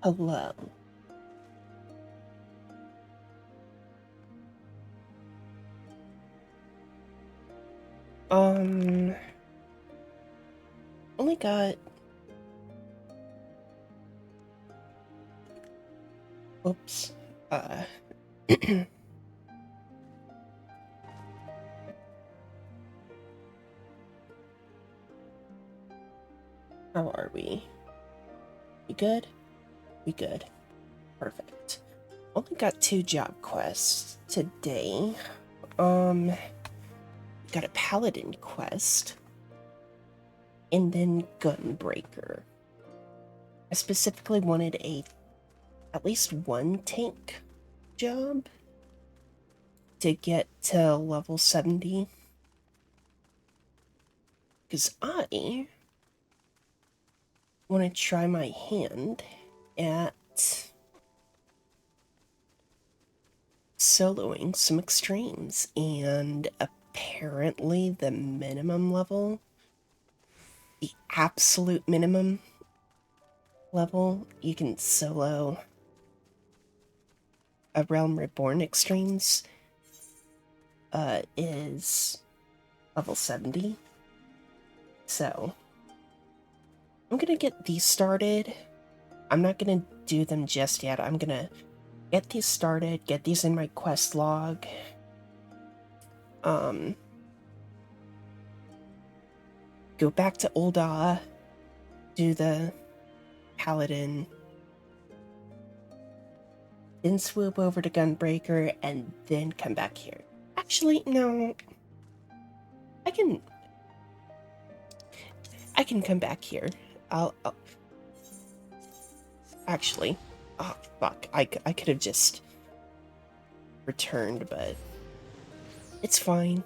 Hello. Um, only got, oops, uh, how are we? We good? We good. Perfect. Only got 2 job quests today. We got a paladin quest, and then gunbreaker. I specifically wanted at least one tank job to get to level 70. Because I want to try my hand at soloing some extremes, and apparently the minimum level, the absolute minimum level you can solo a Realm Reborn extremes is level 70. So I'm gonna get these started. I'm not gonna do them just yet. I'm gonna get these started, get these in my quest log. Go back to Ul'dah, do the paladin, then swoop over to Gunbreaker, and then come back here. Actually, no. I can come back here. I'll actually, oh fuck, I could have just returned, but it's fine.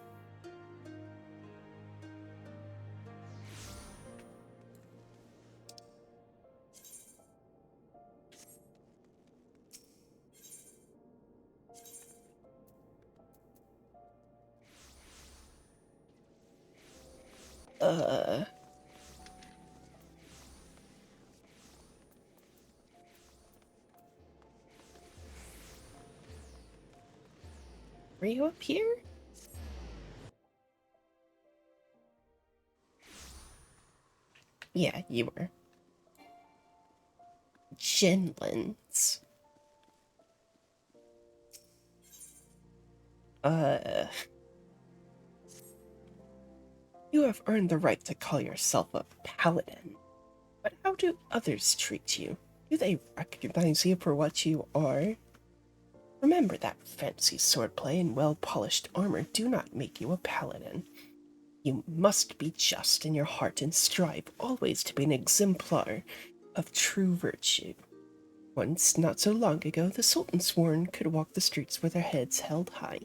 Are you up here? Yeah, you were. Genlands. You have earned the right to call yourself a paladin. But how do others treat you? Do they recognize you for what you are? Remember that fancy swordplay and well-polished armor do not make you a paladin. You must be just in your heart and strive always to be an exemplar of true virtue. Once, not so long ago, the Sultan Sworn could walk the streets with their heads held high.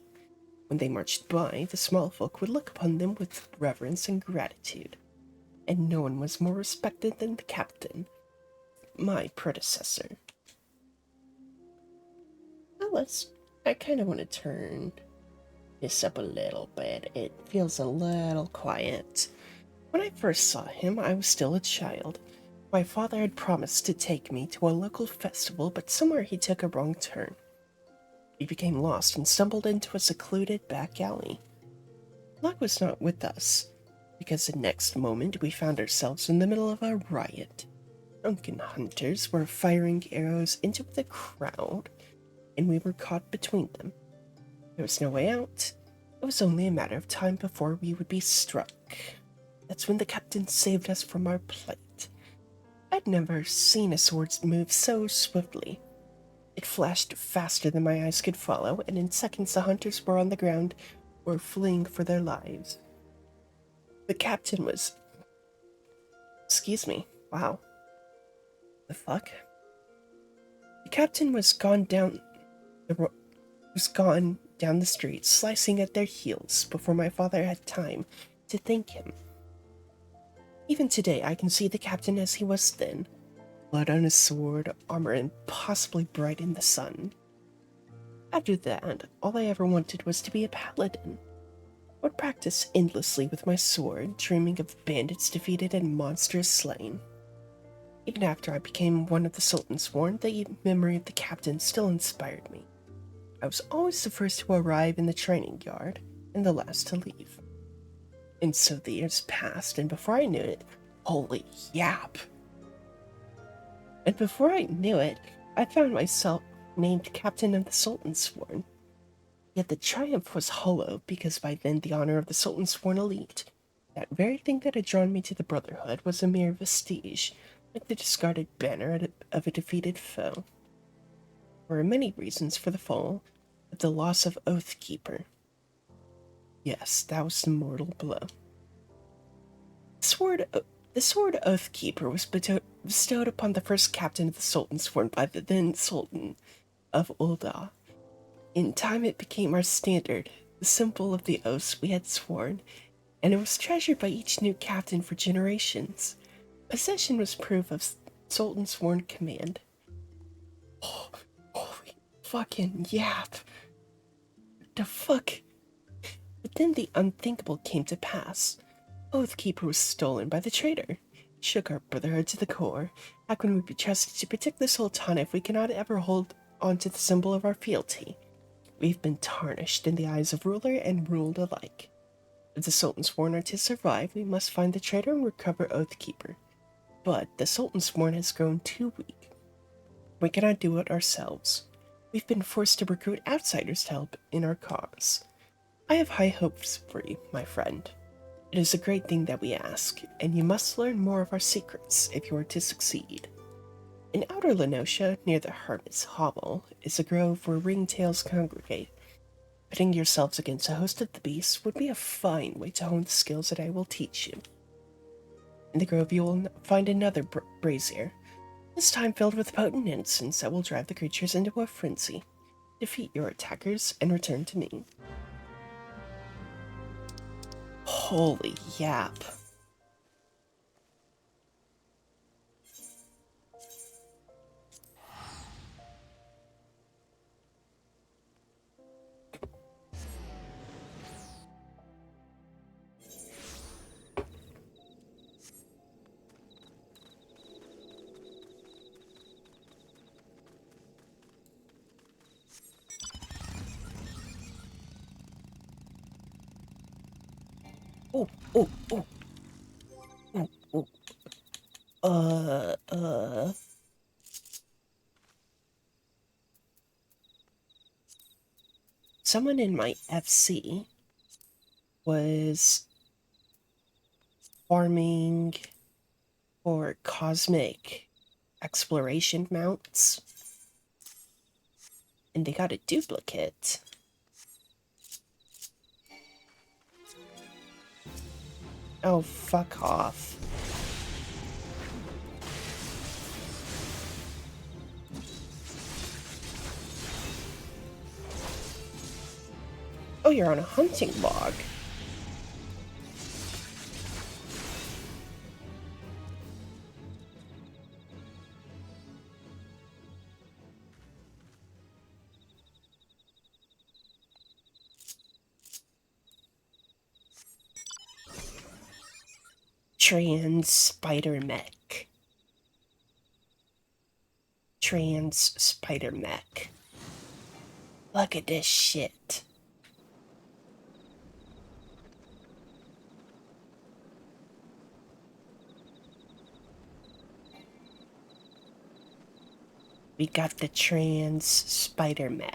When they marched by, the small folk would look upon them with reverence and gratitude, and no one was more respected than the captain, my predecessor. Well, I kind of want to turn this up a little bit. It feels a little quiet. When I first saw him, I was still a child. My father had promised to take me to a local festival, but somewhere he took a wrong turn. We became lost and stumbled into a secluded back alley. Luck was not with us, because the next moment we found ourselves in the middle of a riot. Drunken hunters were firing arrows into the crowd, and we were caught between them. There was no way out. It was only a matter of time before we would be struck. That's when the captain saved us from our plight. I'd never seen a sword move so swiftly. It flashed faster than my eyes could follow, and in seconds the hunters were on the ground or fleeing for their lives. The captain was... Excuse me. Wow. The fuck? The captain was gone down the street, slicing at their heels before my father had time to thank him. Even today, I can see the captain as he was then, blood on his sword, armor impossibly bright in the sun. After that, all I ever wanted was to be a paladin. I would practice endlessly with my sword, dreaming of bandits defeated and monsters slain. Even after I became one of the Sultan's Sworn, the memory of the captain still inspired me. I was always the first to arrive in the training yard and the last to leave. And so the years passed, and before I knew it, holy yap! And before I knew it, I found myself named Captain of the Sultan's Sworn. Yet the triumph was hollow, because by then the honor of the Sultan's Sworn elite, that very thing that had drawn me to the Brotherhood, was a mere vestige, like the discarded banner of a defeated foe. There were many reasons for the fall, but the loss of Oathkeeper. Yes, that was the mortal blow. The sword Oathkeeper was bestowed upon the first captain of the Sultan's Sworn by the then Sultan of Ulda. In time it became our standard, the symbol of the oaths we had sworn, and it was treasured by each new captain for generations. Possession was proof of Sultan's Sworn command. Oh, holy fucking yap. The fuck? But then the unthinkable came to pass. Oathkeeper was stolen by the traitor. It shook our brotherhood to the core. How can we be trusted to protect the Sultana if we cannot ever hold on to the symbol of our fealty? We've been tarnished in the eyes of ruler and ruled alike. If the Sultan's Sworn are to survive, we must find the traitor and recover Oathkeeper. But the Sultan's Sworn has grown too weak. We cannot do it ourselves. We've been forced to recruit outsiders to help in our cause. I have high hopes for you, my friend. It is a great thing that we ask, and you must learn more of our secrets if you are to succeed. In outer Lenosha, near the Hermit's Hovel, is a grove where ringtails congregate. Pitting yourselves against a host of the beasts would be a fine way to hone the skills that I will teach you. In the grove you will find another brazier, this time filled with potent incense that will drive the creatures into a frenzy. Defeat your attackers and return to me. Holy yap. Oh, oh, oh. Oh, oh. Someone in my FC was farming for cosmic exploration mounts, and they got a duplicate. Oh, fuck off. Oh, you're on a hunting log. Trans spider mech. Trans spider mech. Look at this shit. We got the trans spider mech.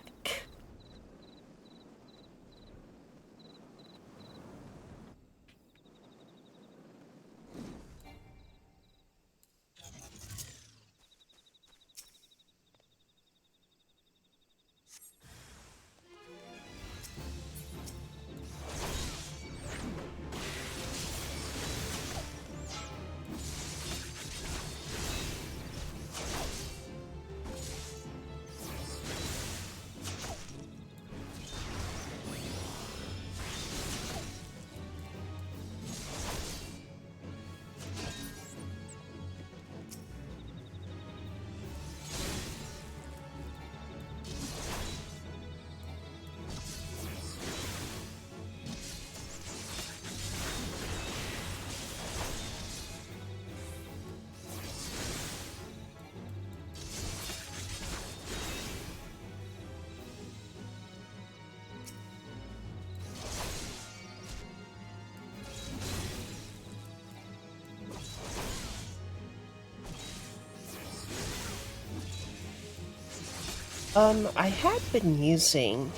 I had been using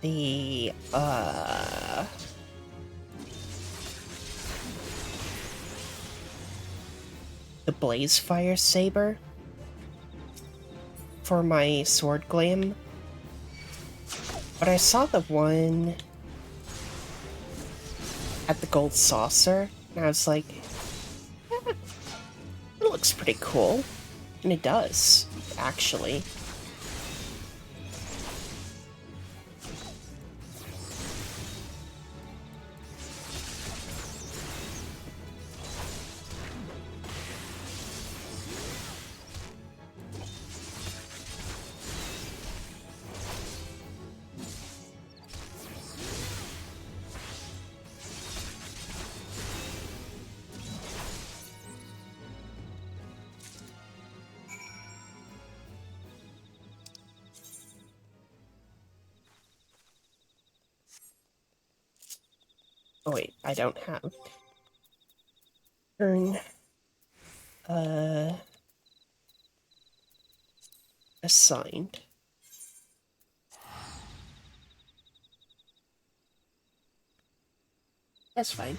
the, the Blaze Fire Saber for my sword glam, but I saw the one at the Gold Saucer, and I was like, eh, it looks pretty cool. And it does, actually. Oh wait, I don't have turn assigned. That's fine.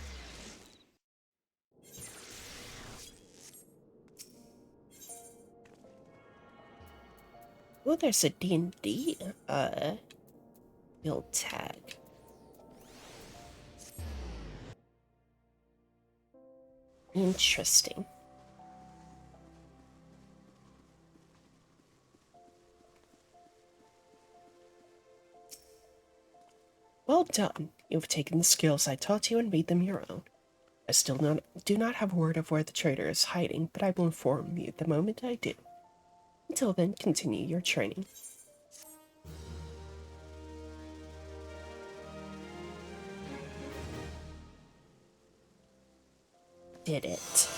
Oh, there's a D&D build tag. Interesting. Well done. You've taken the skills I taught you and made them your own. I still do not have word of where the traitor is hiding, but I will inform you the moment I do. Until then, continue your training. Did it.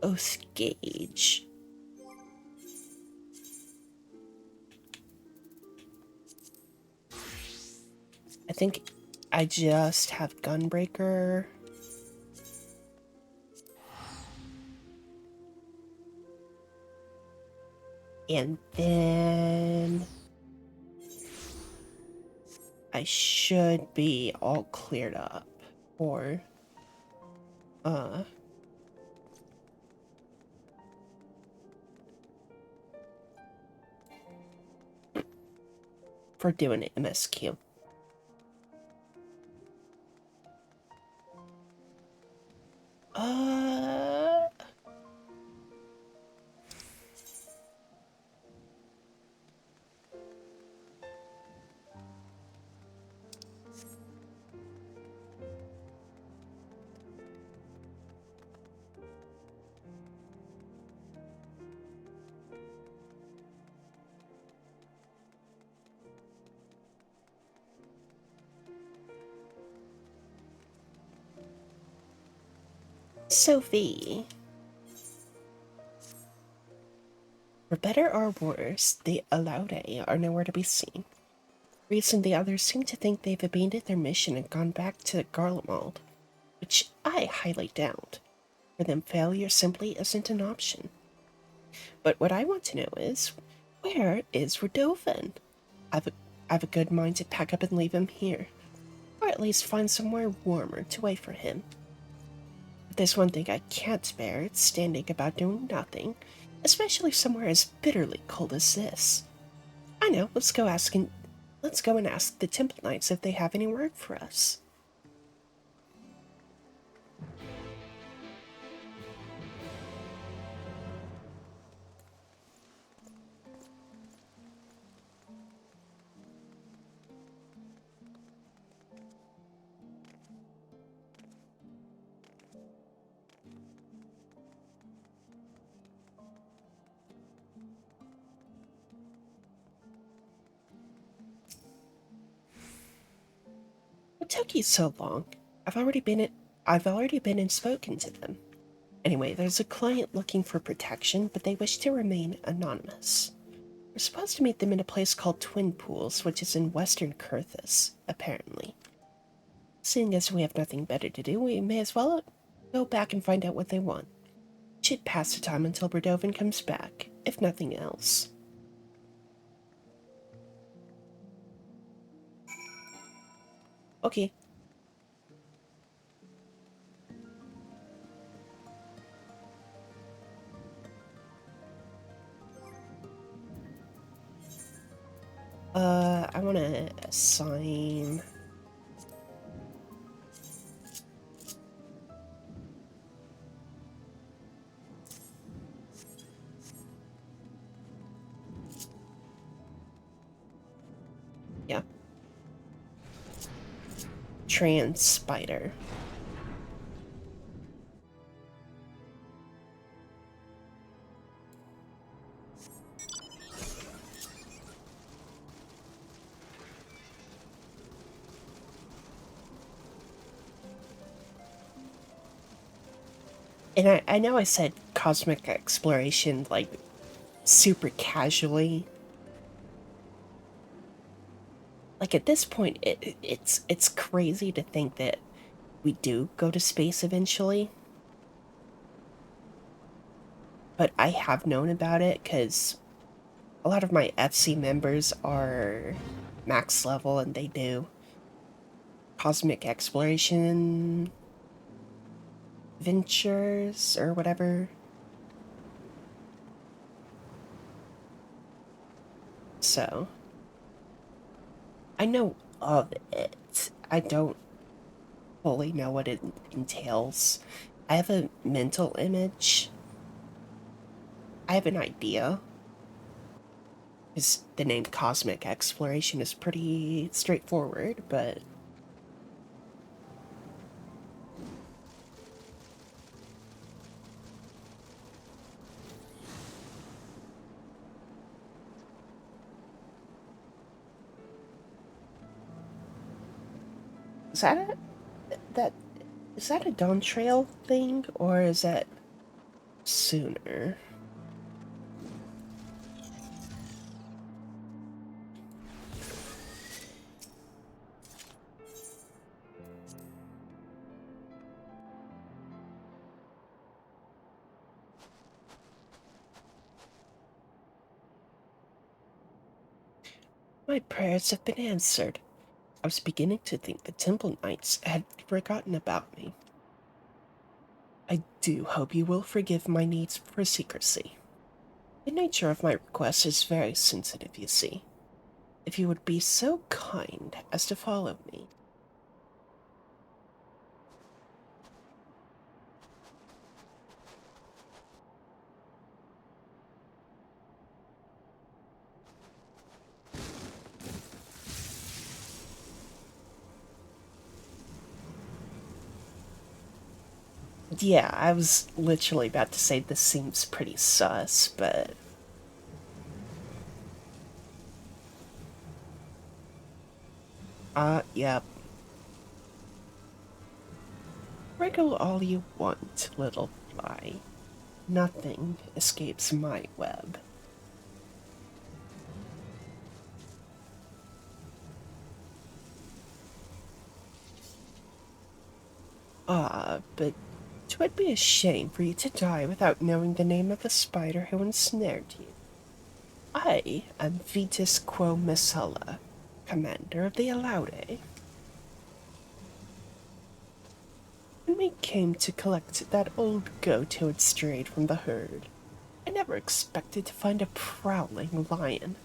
Oath gauge. I think I just have Gunbreaker. And then I should be all cleared up for doing MSQ. Sophie. For better or worse, the Alaude are nowhere to be seen. Reese and the others seem to think they've abandoned their mission and gone back to Garlemald, which I highly doubt. For them, failure simply isn't an option. But what I want to know is, where is Rodolphin? I've a good mind to pack up and leave him here, or at least find somewhere warmer to wait for him. If there's one thing I can't bear, it's standing about doing nothing, especially somewhere as bitterly cold as this. I know, let's go and ask the Temple Knights if they have any word for us. What took you so long? I've already been and spoken to them. Anyway, there's a client looking for protection, but they wish to remain anonymous. We're supposed to meet them in a place called Twin Pools, which is in western Kurthus, apparently. Seeing as we have nothing better to do, we may as well go back and find out what they want. Should pass the time until Berdovin comes back, if nothing else. Okay. I want to assign... Yeah. Trans Spider. And I know I said cosmic exploration, like, super casually. Like, at this point, it's crazy to think that we do go to space eventually. But I have known about it because a lot of my FC members are max level and they do cosmic exploration ventures or whatever. So, I know of it. I don't fully know what it entails. I have a mental image. I have an idea. Because the name Cosmic Exploration is pretty straightforward, but... Is that is that a Dawn Trail thing, or is that sooner? My prayers have been answered. I was beginning to think the Temple Knights had forgotten about me. I do hope you will forgive my needs for secrecy. The nature of my request is very sensitive, you see. If you would be so kind as to follow me. Yeah, I was literally about to say this seems pretty sus, but... Yep. Wriggle all you want, little fly. Nothing escapes my web. But 'twould be a shame for you to die without knowing the name of the spider who ensnared you. I am Vetus Quo Messala, commander of the Alaude. When we came to collect that old goat who had strayed from the herd, I never expected to find a prowling lion.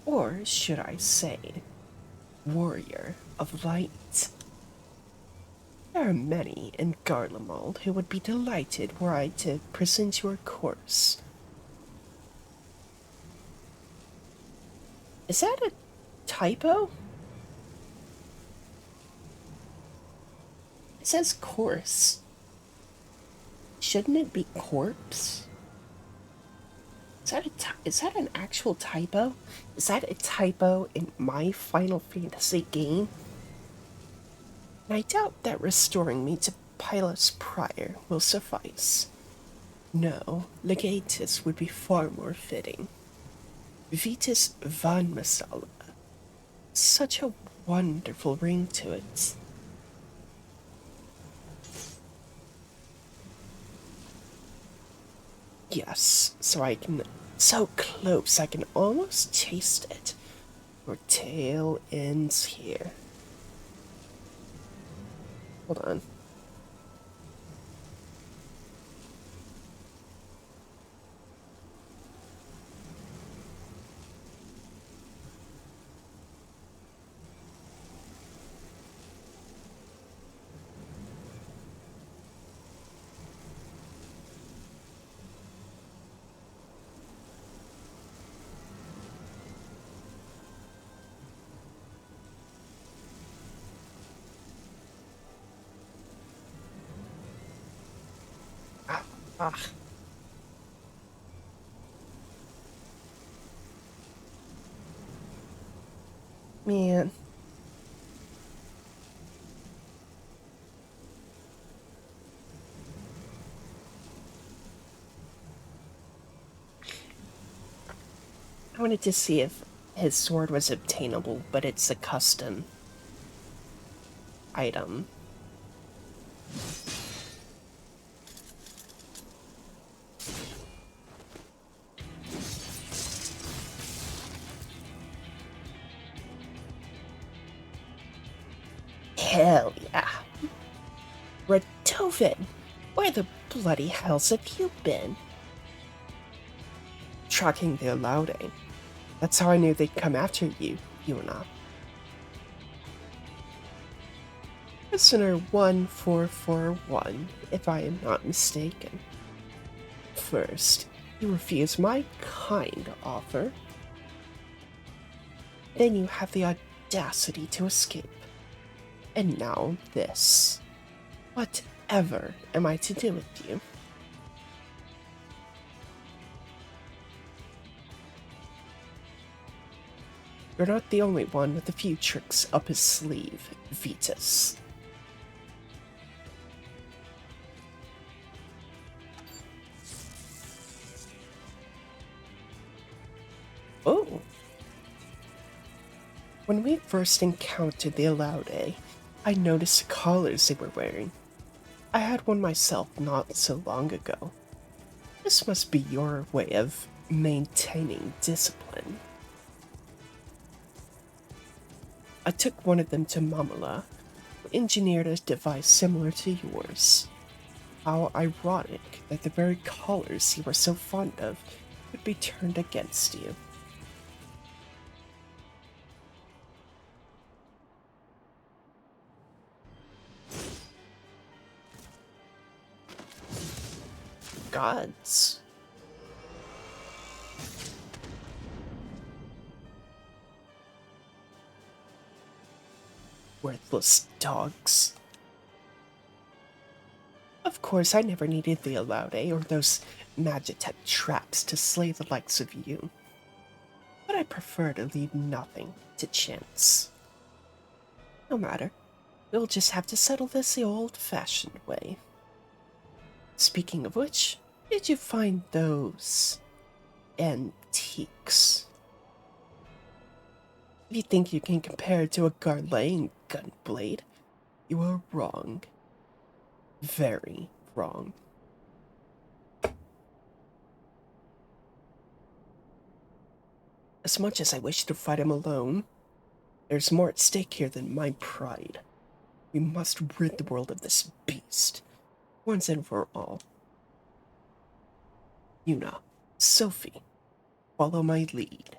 Or should I say, warrior of light. There are many in Garlemald who would be delighted were I to present your course. Is that a typo? It says course. Shouldn't it be corpse? Is that an actual typo? Is that a typo in my Final Fantasy game? And I doubt that restoring me to Pilus Prior will suffice. No, Legatus would be far more fitting. Vetus van Masala. Such a wonderful ring to it. Yes, so I can. So close, I can almost taste it. Your tail ends here. Hold on. Ah, ah, man. I wanted to see if his sword was obtainable, but it's a custom item. Hell yeah. Radovan, where the bloody hells have you been? Tracking the Laude. That's how I knew they'd come after you, Yuna. Listener 1441, if I am not mistaken. First, you refuse my kind offer. Then you have the audacity to escape. And now this. Whatever am I to do with you? You're not the only one with a few tricks up his sleeve, Vetus. Oh. When we first encountered the Alaude, I noticed the collars they were wearing. I had one myself not so long ago. This must be your way of maintaining discipline. I took one of them to Mamala, who engineered a device similar to yours. How ironic that the very collars you were so fond of would be turned against you. Gods. Worthless dogs. Of course, I never needed the Alaude or those Magitech traps to slay the likes of you. But I prefer to leave nothing to chance. No matter. We'll just have to settle this the old-fashioned way. Speaking of which, did you find those antiques? If you think you can compare it to a Garlean gunblade, you are wrong. Very wrong. As much as I wish to fight him alone, there's more at stake here than my pride. We must rid the world of this beast, once and for all. Yuna, Sophie, follow my lead.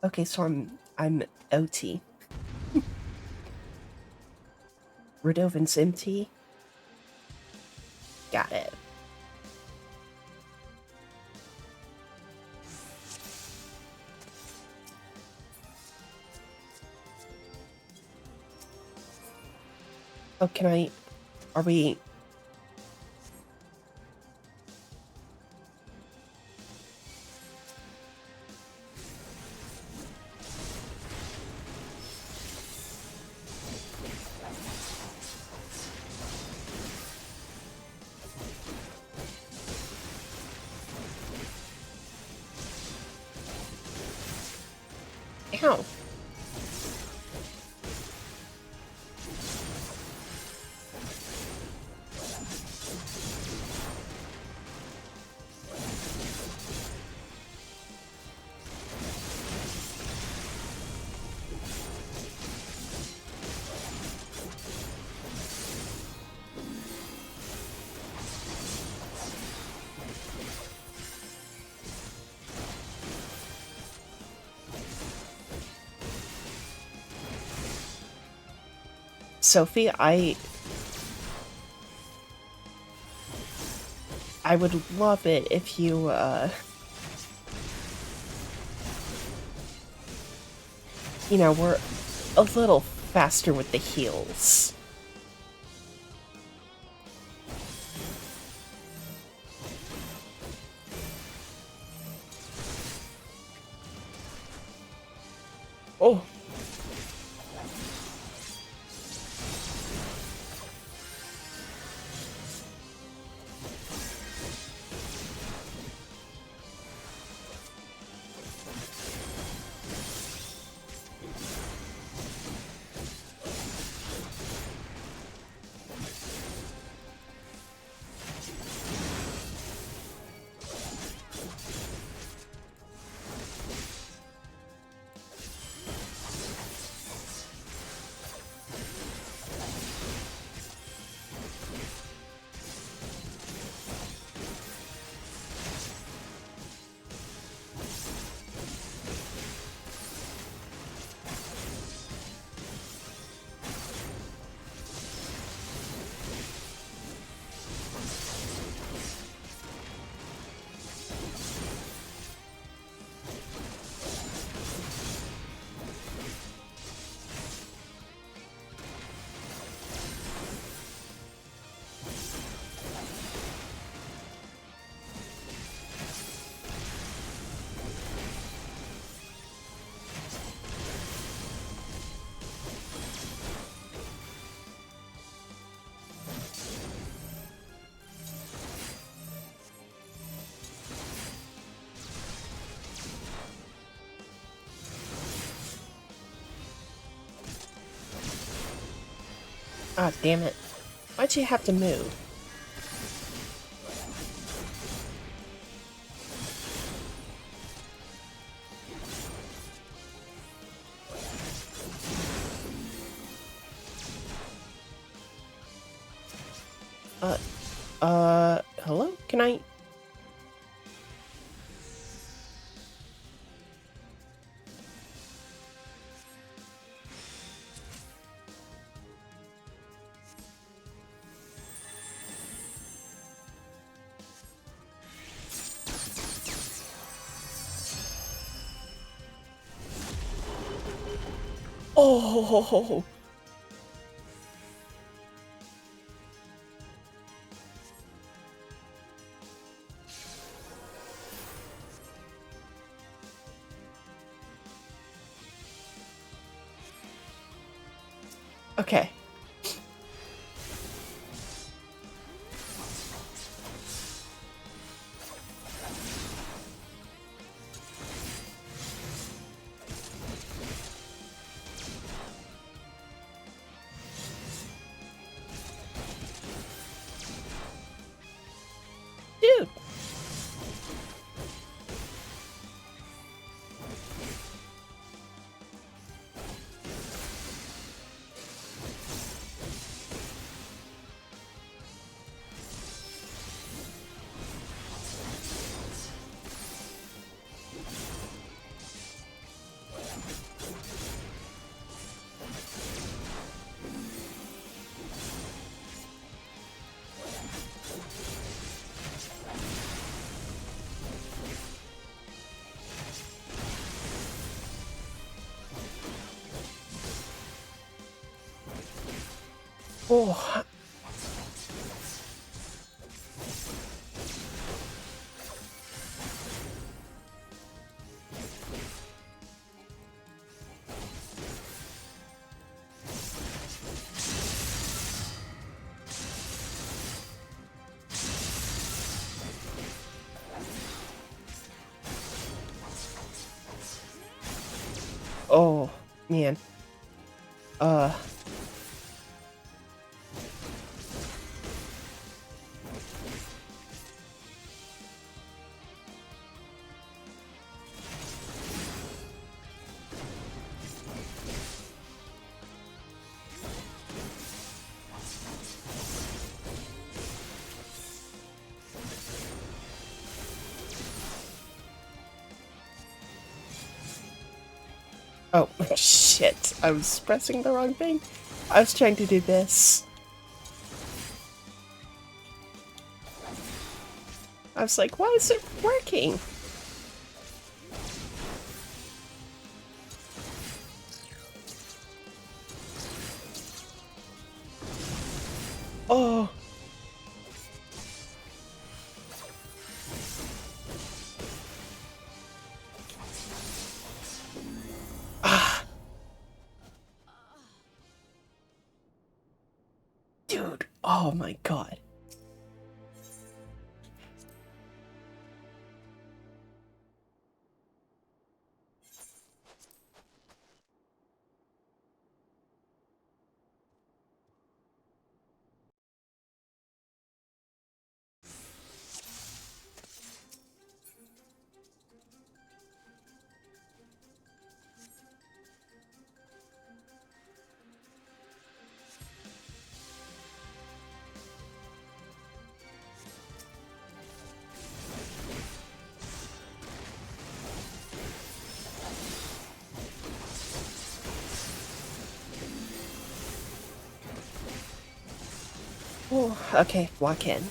Okay, so I'm OT. Radovan's MT. Got it. Oh, can I... Are we... Ow. Sophie, I would love it if you, you know, were a little faster with the heals. Oh. Ah, damn it. Why'd you have to move? Hello? Can I... Oh! Okay. Dude! Oh. Oh, man. Uh... Oh, shit. I was pressing the wrong thing. I was trying to do this. I was like, why is it working? Oh. Ah. Dude, oh my god. Oh, okay, walk in.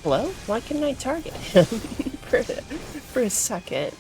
Hello? Why couldn't I target him for a second?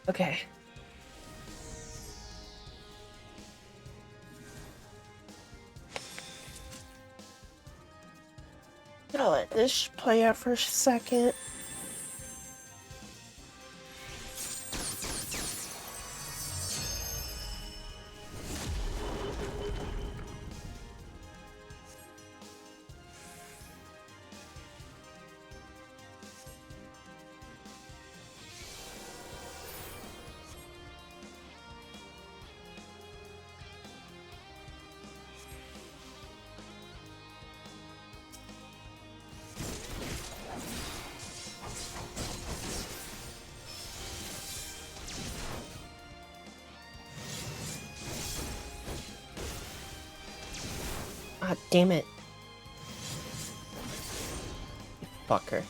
Okay. Gonna let this play out for a second. Ah, damn it. Fucker.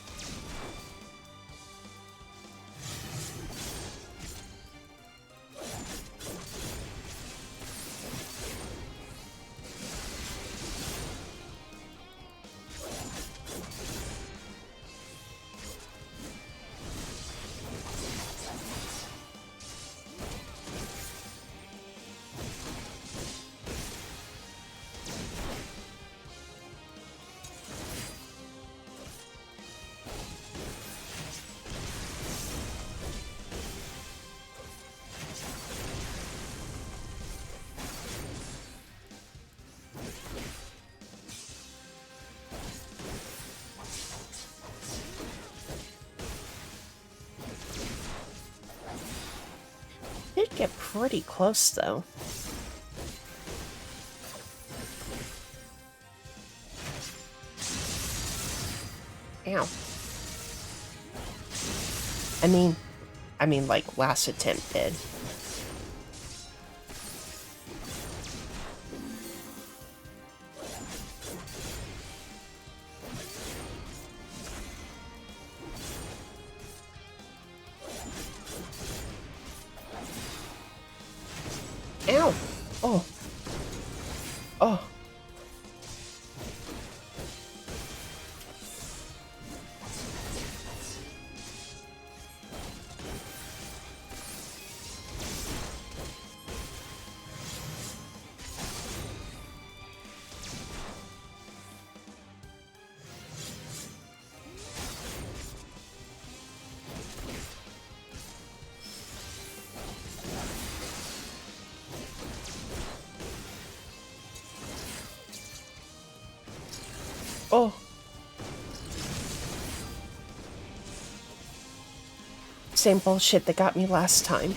Did get pretty close though. Ow. I mean, I mean, like, last attempt did. Ow! Oh. Oh. Oh. Same bullshit that got me last time.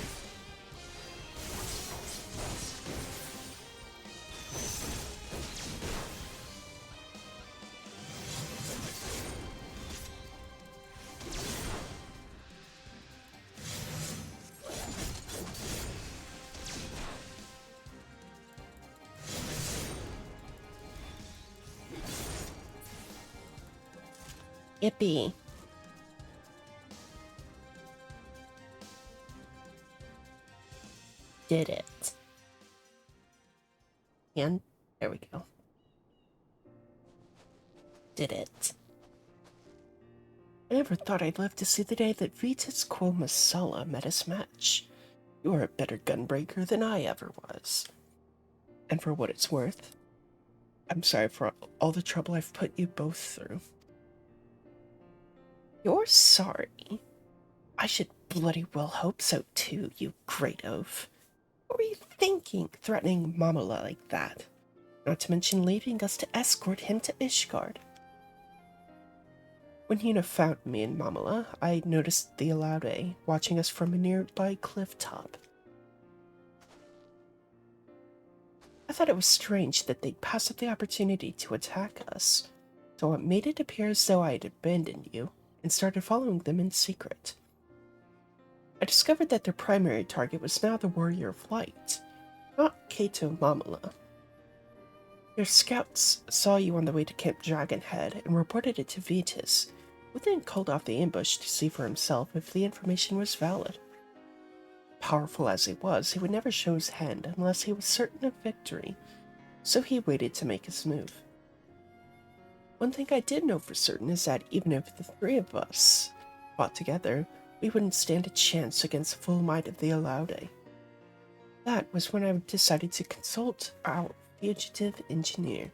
Yippee. Did it. And there we go. Did it. I never thought I'd live to see the day that Vitas Quo Masala met his match. You are a better gunbreaker than I ever was. And for what it's worth, I'm sorry for all the trouble I've put you both through. You're sorry? I should bloody well hope so too, you great oaf. What were you thinking, threatening Mamala like that? Not to mention leaving us to escort him to Ishgard. When Hina found me and Mamala, I noticed the Alaude watching us from a nearby cliff top. I thought it was strange that they'd pass up the opportunity to attack us, so it made it appear as though I had abandoned you and started following them in secret. I discovered that their primary target was now the Warrior of Light, not Kato Mamala. Your scouts saw you on the way to Camp Dragonhead and reported it to Vitas, who then called off the ambush to see for himself if the information was valid. Powerful as he was, he would never show his hand unless he was certain of victory, so he waited to make his move. One thing I did know for certain is that even if the three of us fought together, we wouldn't stand a chance against the full might of the Alaude. That was when I decided to consult our fugitive engineer.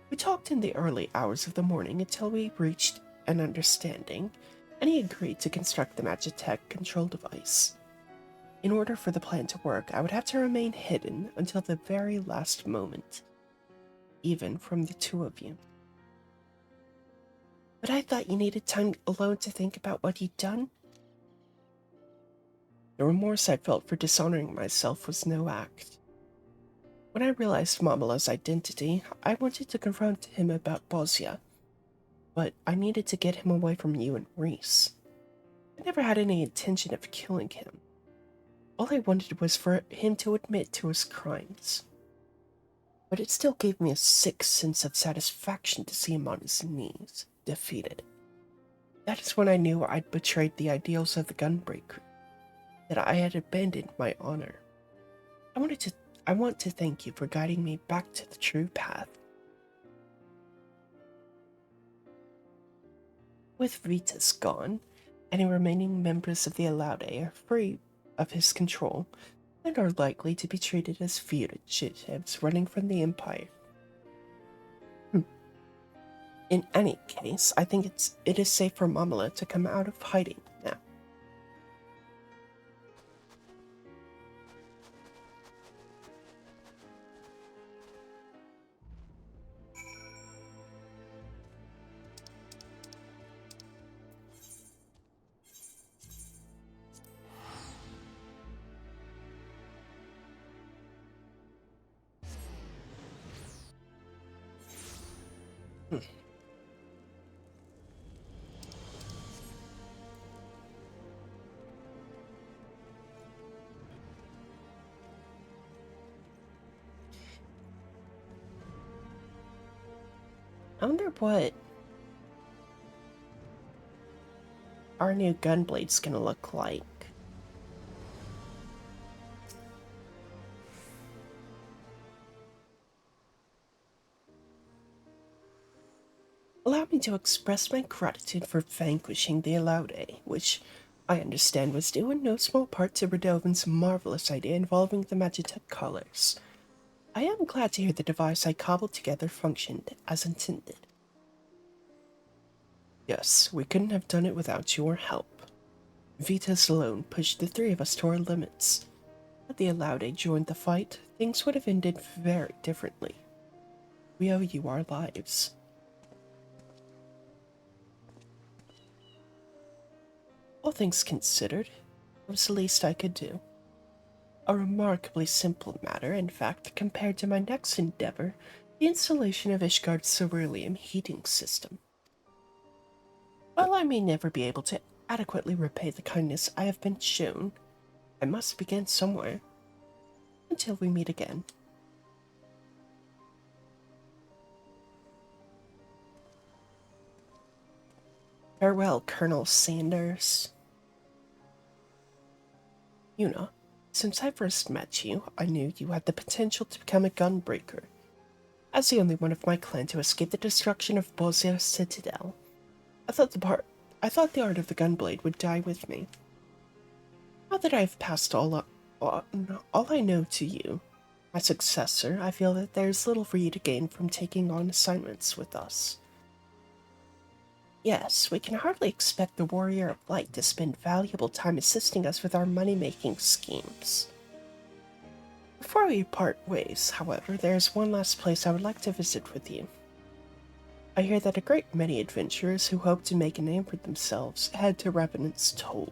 We talked in the early hours of the morning until we reached an understanding, and he agreed to construct the Magitech control device. In order for the plan to work, I would have to remain hidden until the very last moment, even from the two of you. But I thought you needed time alone to think about what you'd done. The remorse I felt for dishonoring myself was no act. When I realized Mamala's identity, I wanted to confront him about Bosnia, but I needed to get him away from you and Reese. I never had any intention of killing him. All I wanted was for him to admit to his crimes. But it still gave me a sick sense of satisfaction to see him on his knees, defeated. That is when I knew I'd betrayed the ideals of the gunbreaker, that I had abandoned my honor. I want to thank you for guiding me back to the true path. With Vitas gone, any remaining members of the Alaude are free of his control and are likely to be treated as fugitives running from the Empire. In any case, I think it is safe for Mamala to come out of hiding now. I wonder what our new gunblade's gonna look like. Allow me to express my gratitude for vanquishing the Alaude, which I understand was due in no small part to Radovin's marvelous idea involving the Magitech colors. I am glad to hear the device I cobbled together functioned as intended. Yes, we couldn't have done it without your help. Vitas alone pushed the three of us to our limits. Had the Alaude joined the fight, things would have ended very differently. We owe you our lives. All things considered, it was the least I could do. A remarkably simple matter, in fact, compared to my next endeavor, the installation of Ishgard's cerulean heating system. While I may never be able to adequately repay the kindness I have been shown, I must begin somewhere. Until we meet again. Farewell, Colonel Sanders. Yuna, since I first met you, I knew you had the potential to become a gunbreaker. As the only one of my clan to escape the destruction of Bozia Citadel, I thought the art of the gunblade would die with me. Now that I have passed all I know to you, my successor, I feel that there's little for you to gain from taking on assignments with us. Yes, we can hardly expect the Warrior of Light to spend valuable time assisting us with our money-making schemes. Before we part ways, however, there is one last place I would like to visit with you. I hear that a great many adventurers who hope to make a name for themselves head to Revenant's Toll.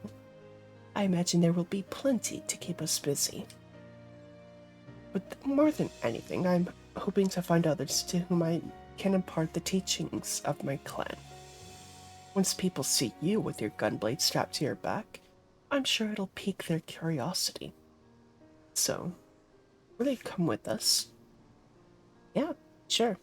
I imagine there will be plenty to keep us busy. But more than anything, I'm hoping to find others to whom I can impart the teachings of my clan. Once people see you with your gunblade strapped to your back, I'm sure it'll pique their curiosity. So, will you come with us? Yeah, sure.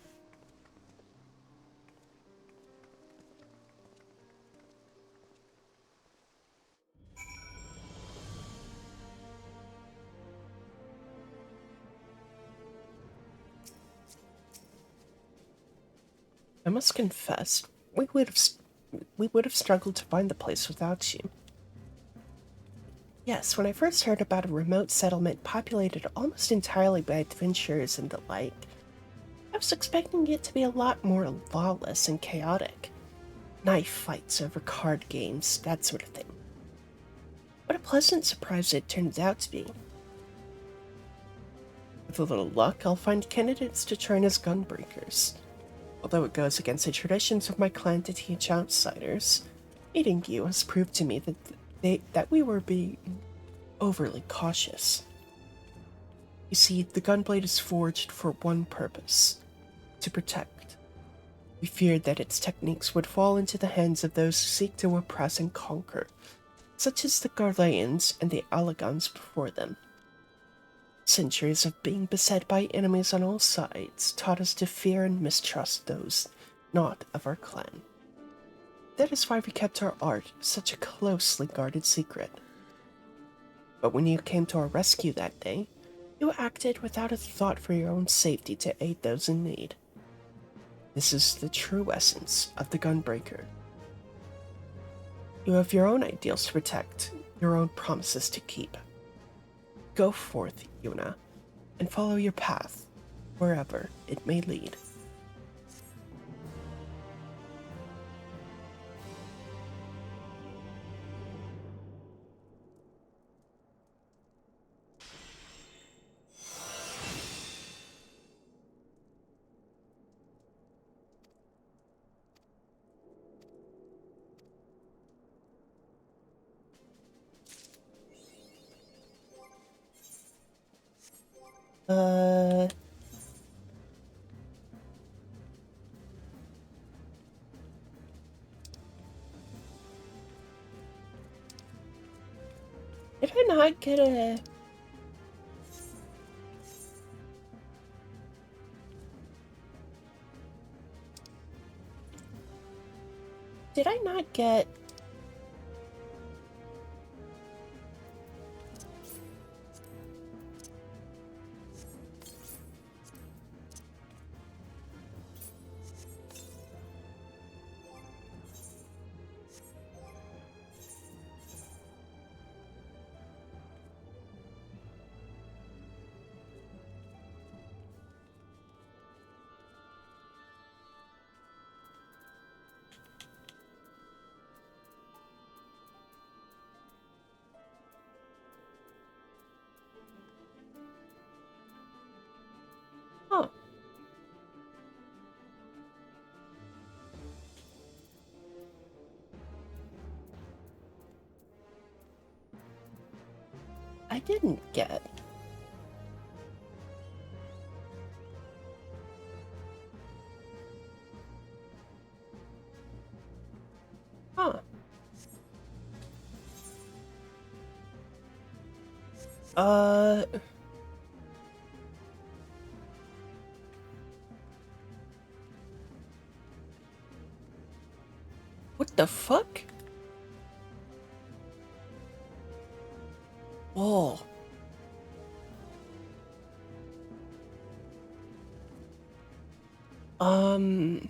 I must confess, we would have struggled to find the place without you. Yes, when I first heard about a remote settlement populated almost entirely by adventurers and the like, I was expecting it to be a lot more lawless and chaotic. Knife fights over card games, that sort of thing. What a pleasant surprise it turned out to be. With a little luck, I'll find candidates to train as gunbreakers. Although it goes against the traditions of my clan to teach outsiders, meeting you has proved to me that we were being overly cautious. You see, the gunblade is forged for one purpose: to protect. We feared that its techniques would fall into the hands of those who seek to oppress and conquer, such as the Garleans and the Alagons before them. Centuries of being beset by enemies on all sides taught us to fear and mistrust those not of our clan. That is why we kept our art such a closely guarded secret. But when you came to our rescue that day, you acted without a thought for your own safety to aid those in need. This is the true essence of the gunbreaker. You have your own ideals to protect, your own promises to keep. Go forth, Yuna, and follow your path, wherever it may lead. Uh... Did I not get a... Did I not get... Oh, I didn't get... Huh. Uh... What the fuck? Oh. Um...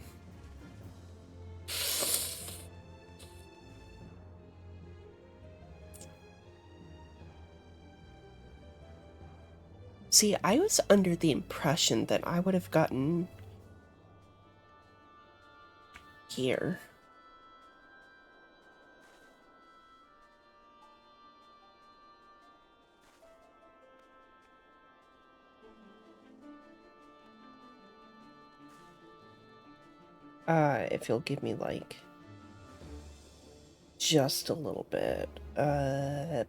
See, I was under the impression that I would have gotten... here. If you'll give me, like... just a little bit. Uh...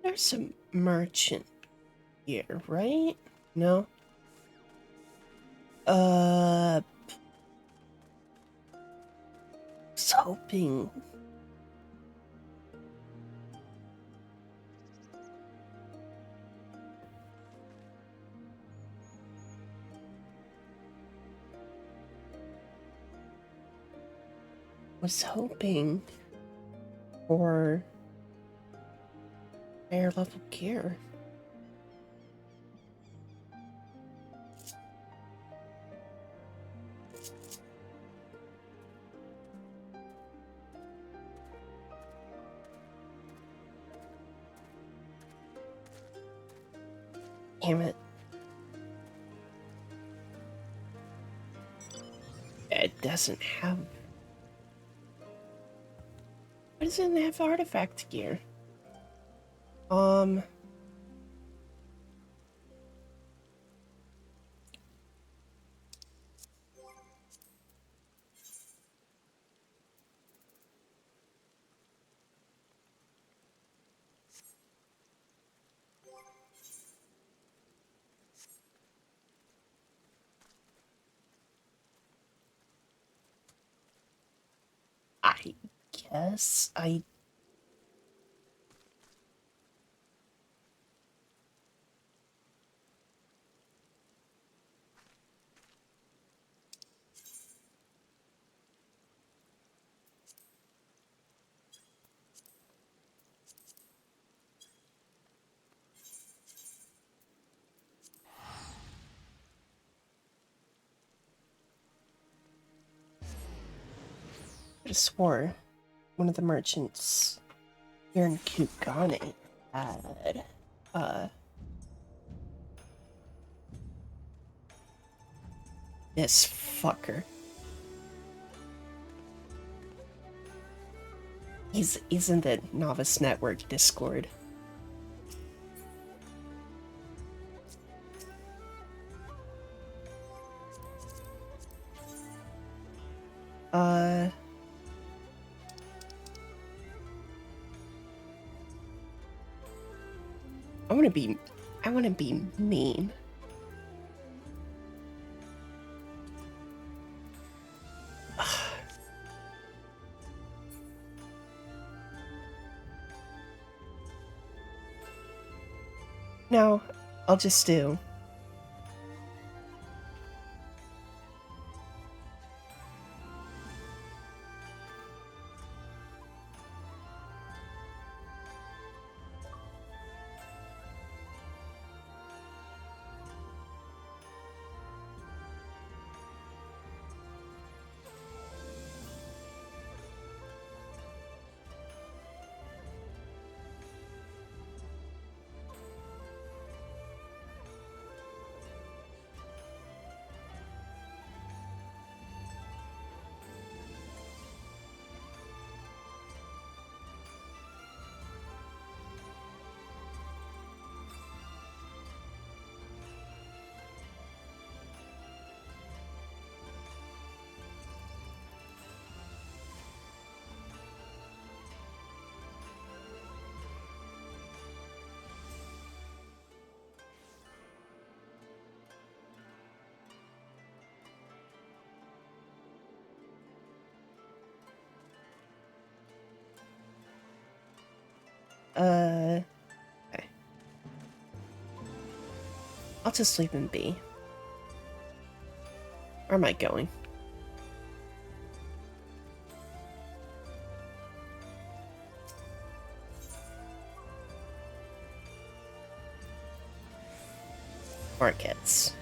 There's a merchant here, right? No? I was hoping... was hoping for higher level gear. Damn it. It doesn't have... Why doesn't it have artifact gear? I guess I... I swore one of the merchants here in Kugane had, this fucker. He's in the Novice Network Discord. I wanna be mean. No, I'll just do. Okay. I'll just leave him be. Where am I going? Markets.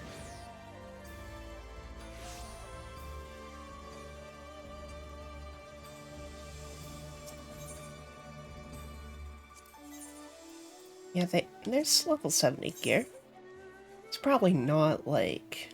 Yeah, there's level 70 gear. It's probably not like...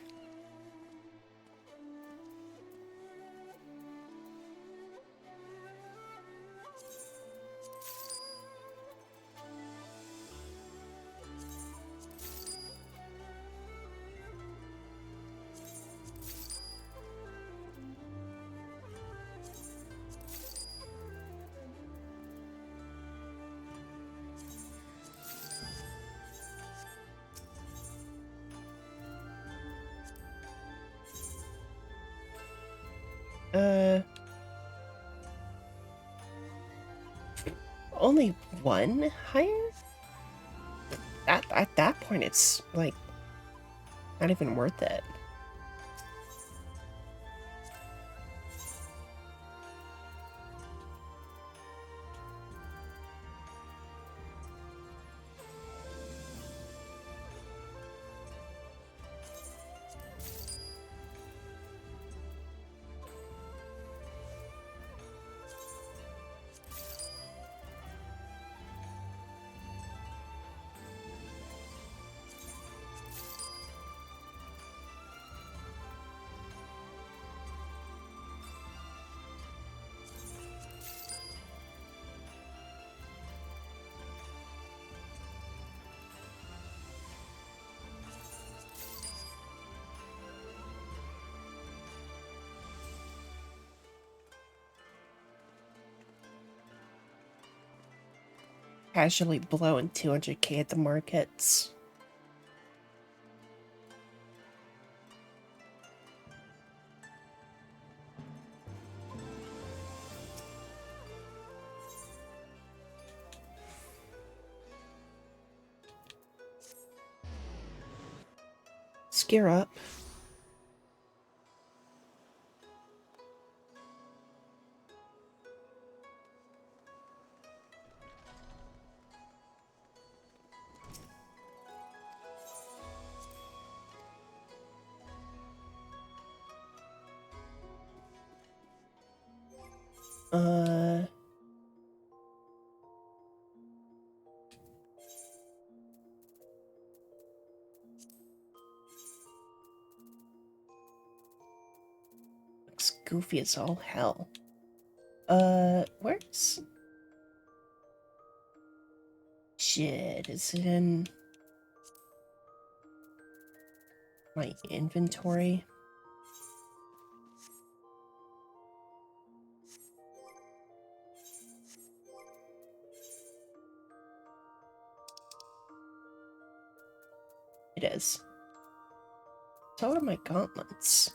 Only one higher? At that point, it's, like, not even worth it. Casually blowing 200k at the markets. Scare up. Uh... Looks goofy as all hell. Where's... Shit, is it in... my inventory? It is. So are my gauntlets.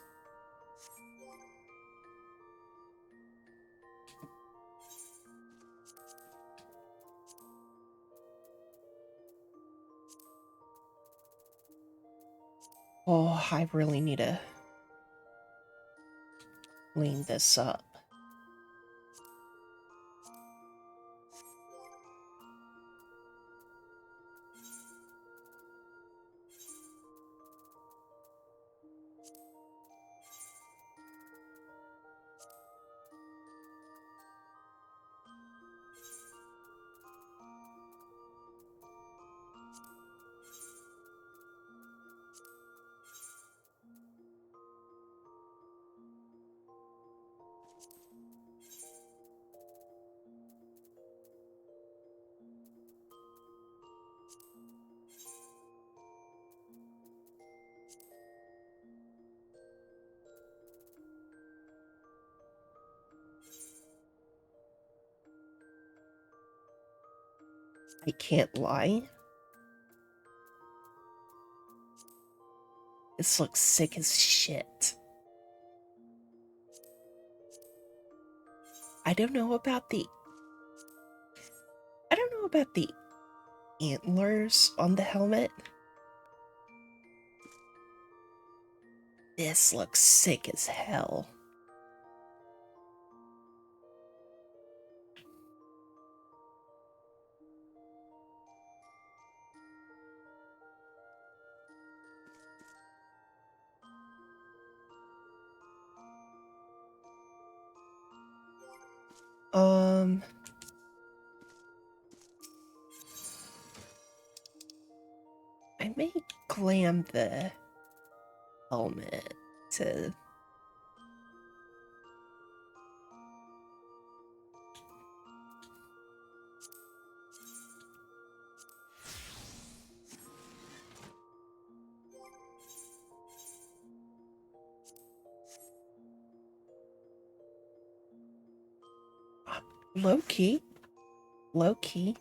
Oh, I really need to clean this up. I can't lie. This looks sick as shit. I don't know about the antlers on the helmet. This looks sick as hell. I may glam the helmet to... Low-key. Low-key.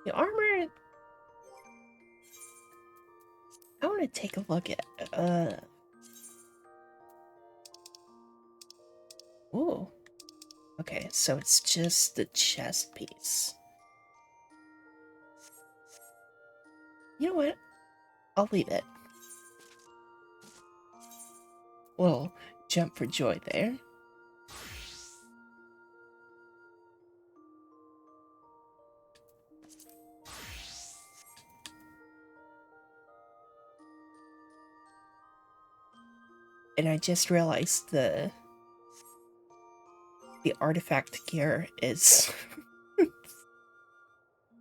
The armor... I want to take a look at, Ooh. Okay, so it's just the chest piece. You know what? I'll leave it. Well, jump for joy there. And I just realized the artifact gear is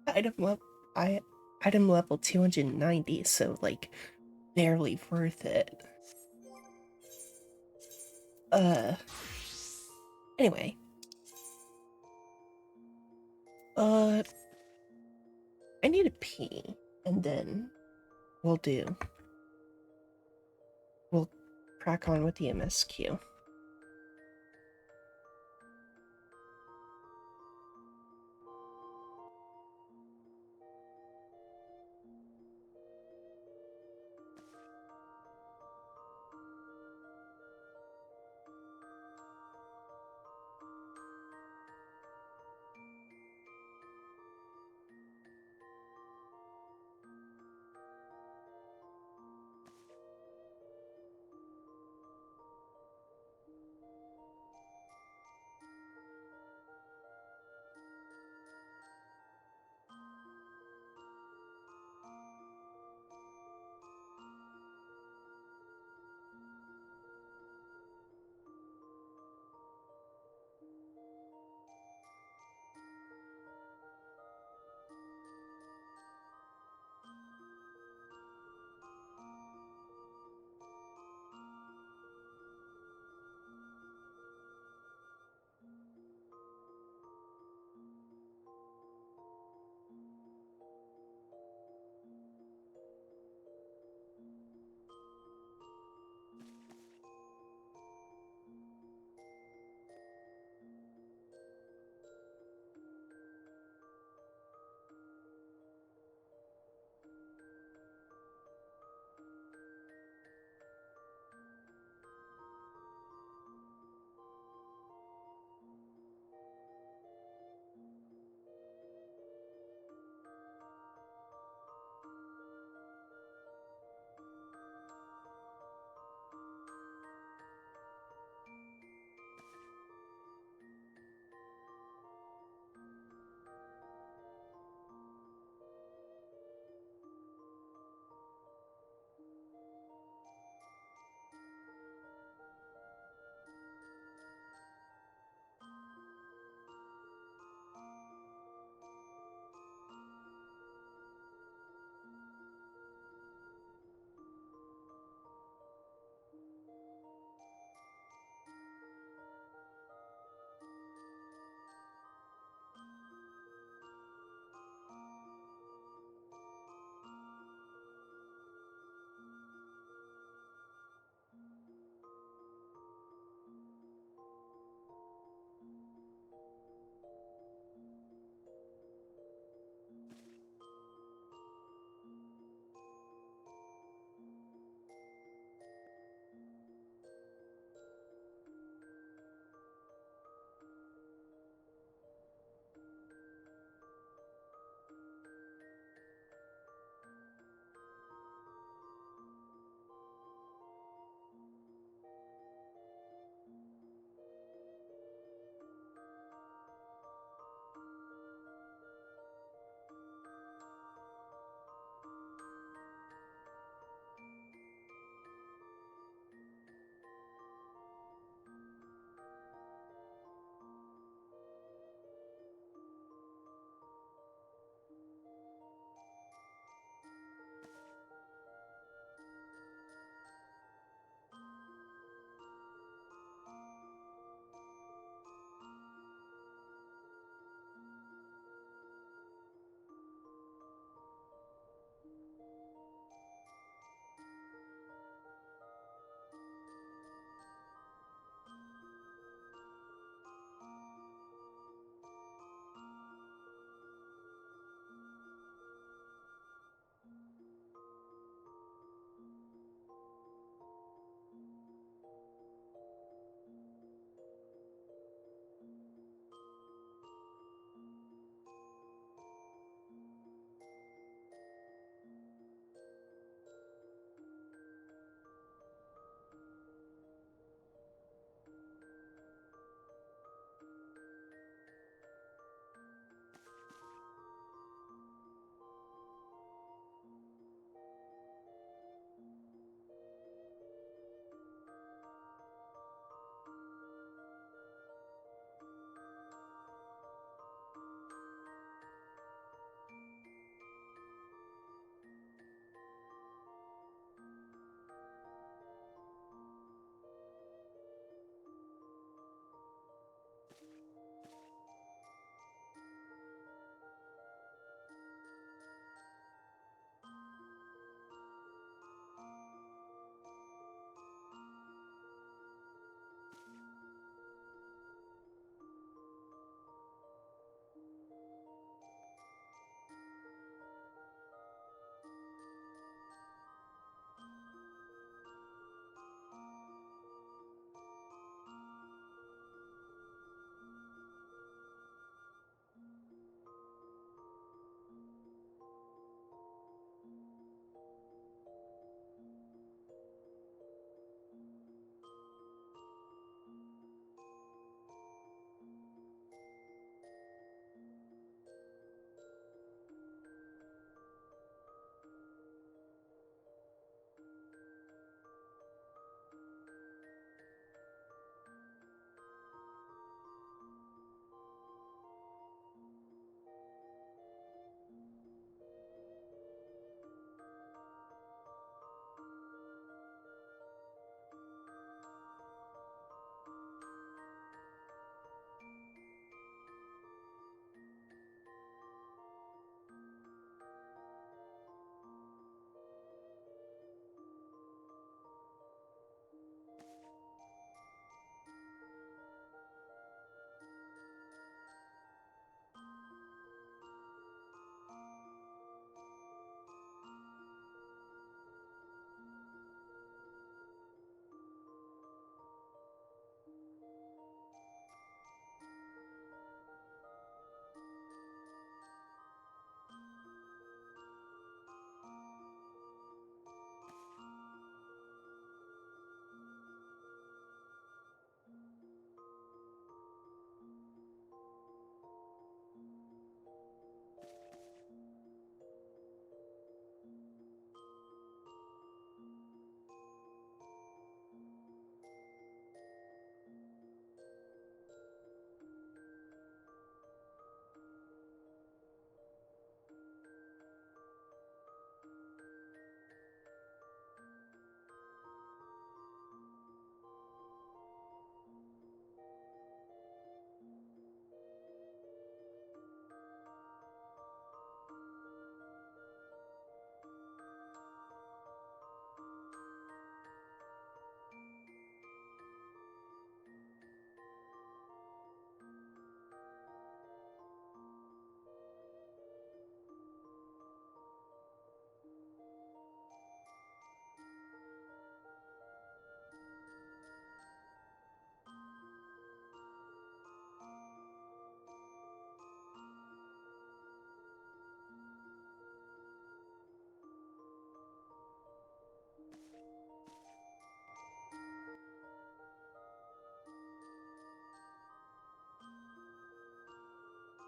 item level 290, so like barely worth it. Anyway. I need a pee, and then we'll crack on with the MSQ.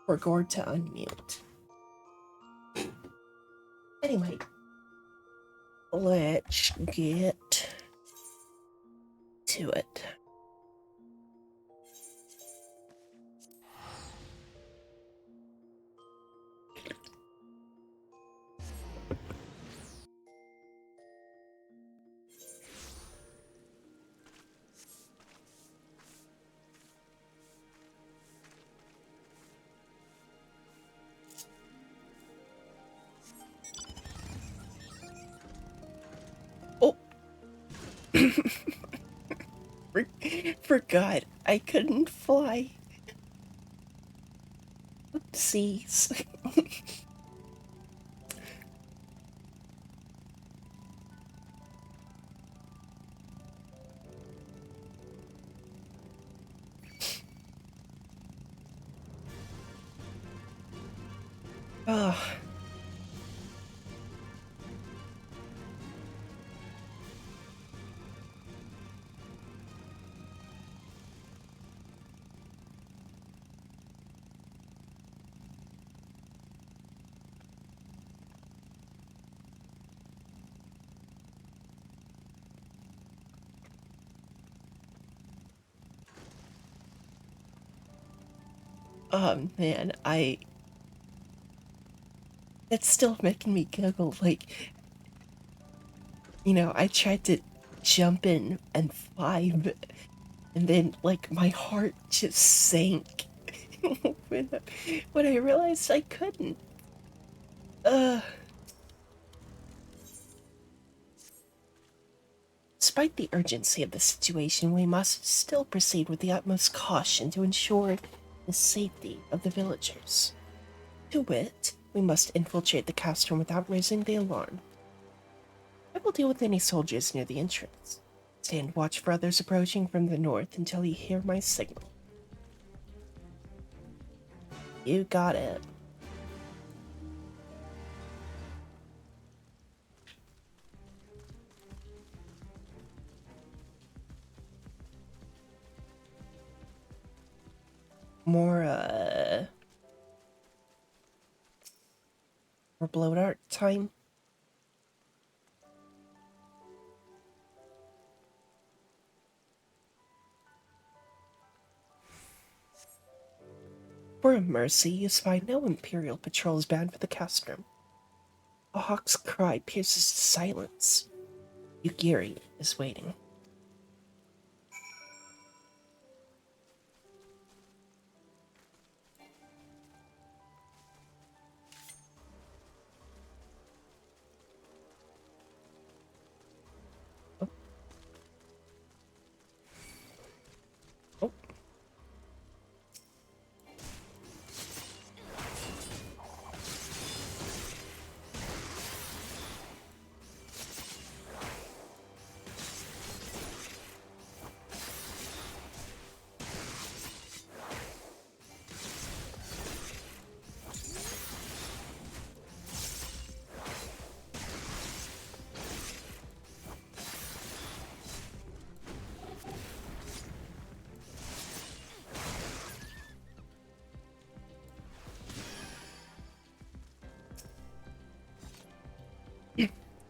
for Gord to unmute. Anyway, let's get to it. Oh, forgot I couldn't fly. Oopsies. Oh, oh man, it's still making me giggle. Like, I tried to jump in and fly, and then, like, my heart just sank when, when I realized I couldn't. Uh, Despite the urgency of the situation, we must still proceed with the utmost caution to ensure the safety of the villagers. To wit, we must infiltrate the castrum without raising the alarm. I will deal with any soldiers near the entrance. Stand watch for others approaching from the north until you hear my signal. You got it. More blow art time. For a mercy, you spy no Imperial patrols bound for the castrum. A hawk's cry pierces the silence. Yugiri is waiting. Oh. Oh.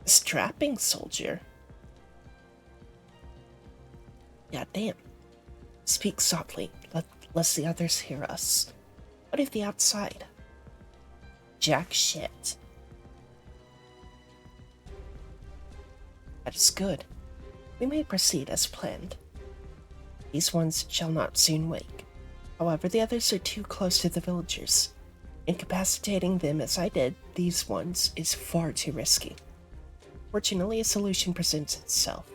Strapping soldier. God damn. Speak softly, lest the others hear us. What if the outside? Jack shit. That is good. We may proceed as planned. These ones shall not soon wake. However, the others are too close to the villagers. Incapacitating them as I did these ones is far too risky. Fortunately, a solution presents itself.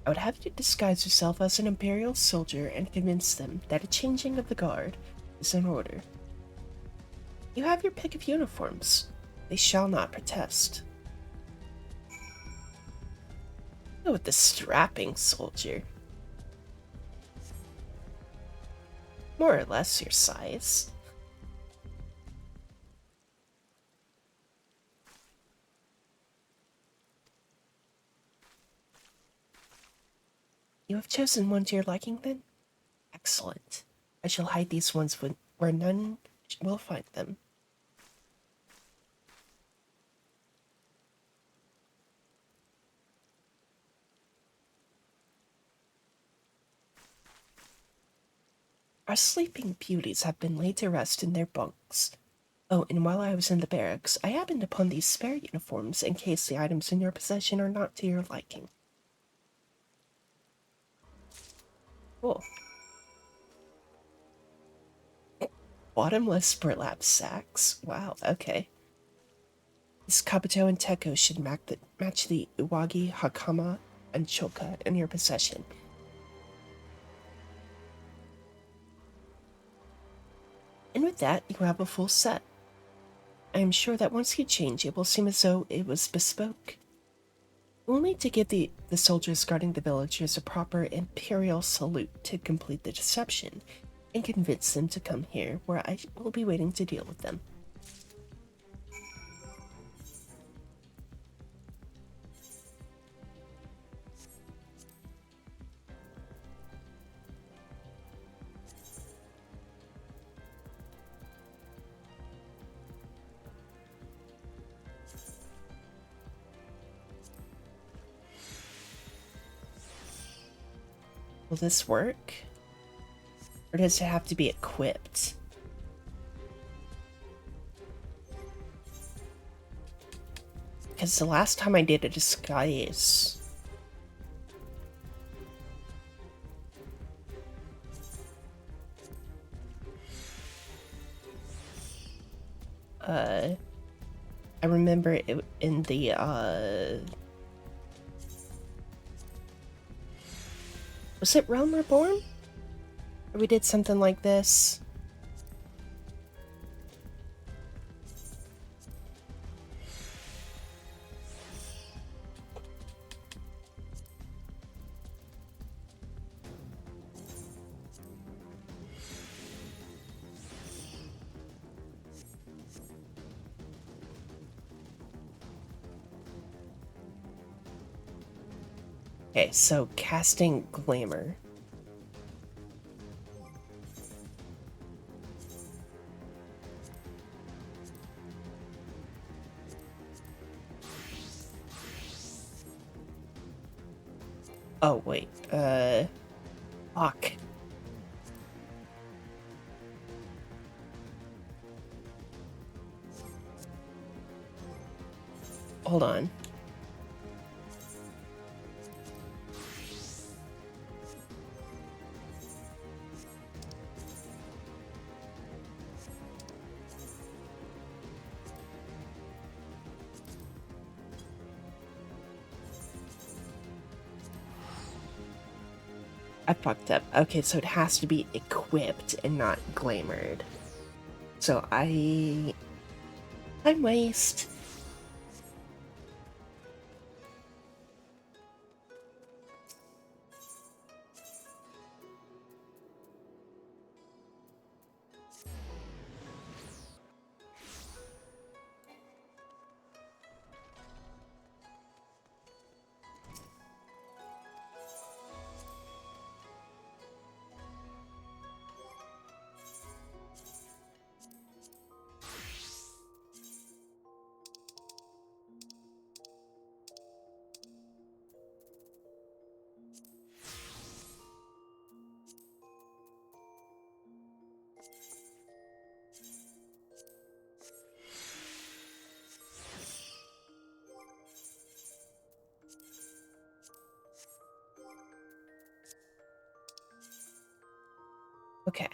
I would have you disguise yourself as an Imperial soldier and convince them that a changing of the guard is in order. You have your pick of uniforms. They shall not protest. Go with the strapping soldier. More or less your size. You have chosen one to your liking, then? Excellent. I shall hide these ones where none We'll find them. Our sleeping beauties have been laid to rest in their bunks. Oh, and while I was in the barracks, I happened upon these spare uniforms in case the items in your possession are not to your liking. Cool. Bottomless burlap sacks. Wow, okay. This Kabuto and Teko should match the Uwagi, Hakama, and Choka in your possession. And with that, you have a full set. I am sure that once you change, it will seem as though it was bespoke. We'll need to give the soldiers guarding the villagers a proper imperial salute to complete the deception, and convince them to come here, where I will be waiting to deal with them. Will this work? Or does it have to be equipped? Because the last time I did a disguise... I remember it in the, was it Realm Reborn? Or we did something like this? Okay, so casting Glamour. Oh, wait, fuck. Hold on. I fucked up. Okay, so it has to be equipped and not glamored. So time waste. Okay.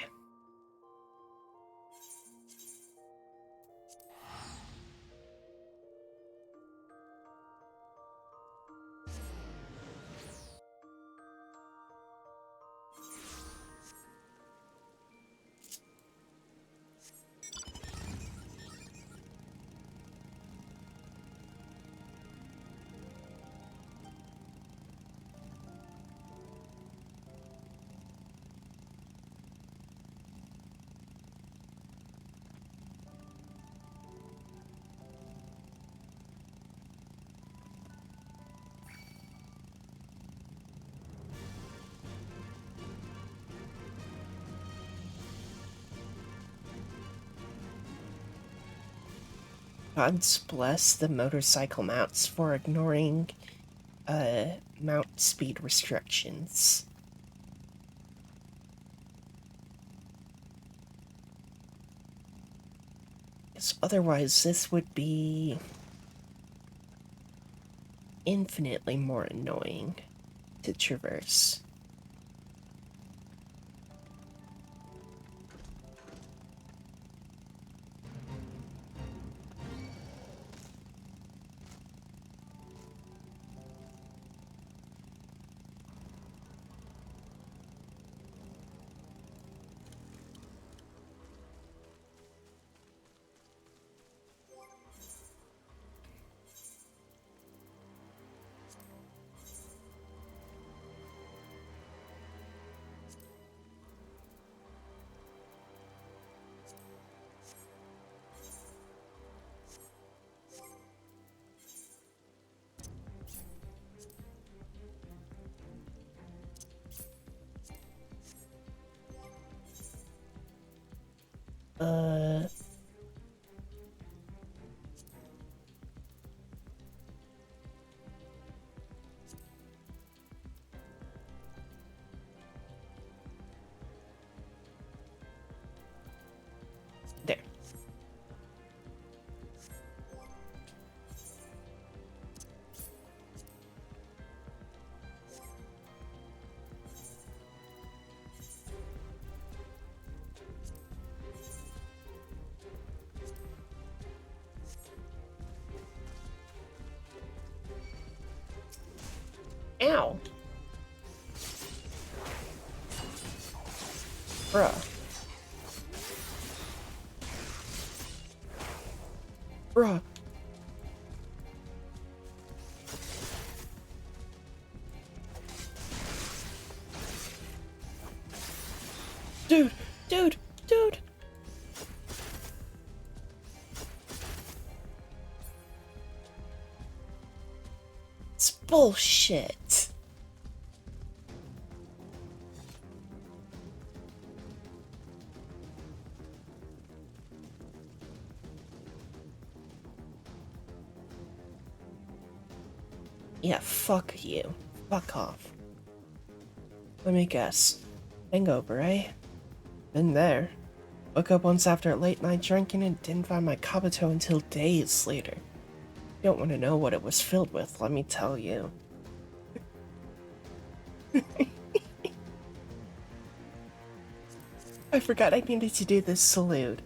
God's bless the motorcycle mounts for ignoring mount speed restrictions. Because otherwise this would be infinitely more annoying to traverse. Uh, there. Ow. Bruh. Bruh. Dude, dude, dude. It's bullshit. Yeah, fuck you. Fuck off. Let me guess. Hangover, eh? Been there. Woke up once after a late night drinking and didn't find my Kabuto until days later. You don't want to know what it was filled with, let me tell you. I forgot I needed to do this salute.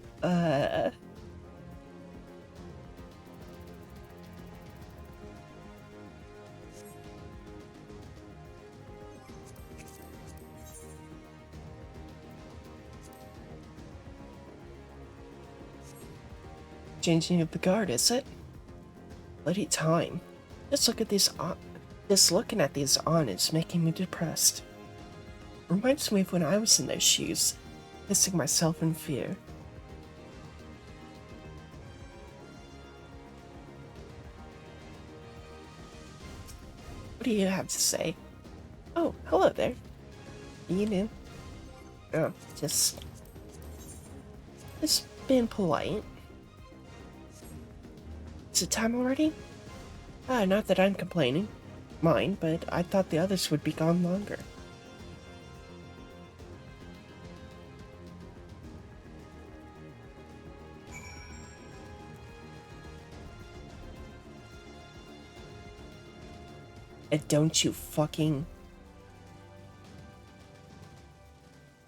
Changing of the guard, is it? Bloody time. Just look at these on. Just looking at these on is making me depressed. Reminds me of when I was in their shoes, pissing myself in fear. What do you have to say? Oh, hello there. You knew. Oh, just being polite. Is it time already? Ah, not that I'm complaining. Mine, but I thought the others would be gone longer. And don't you fucking...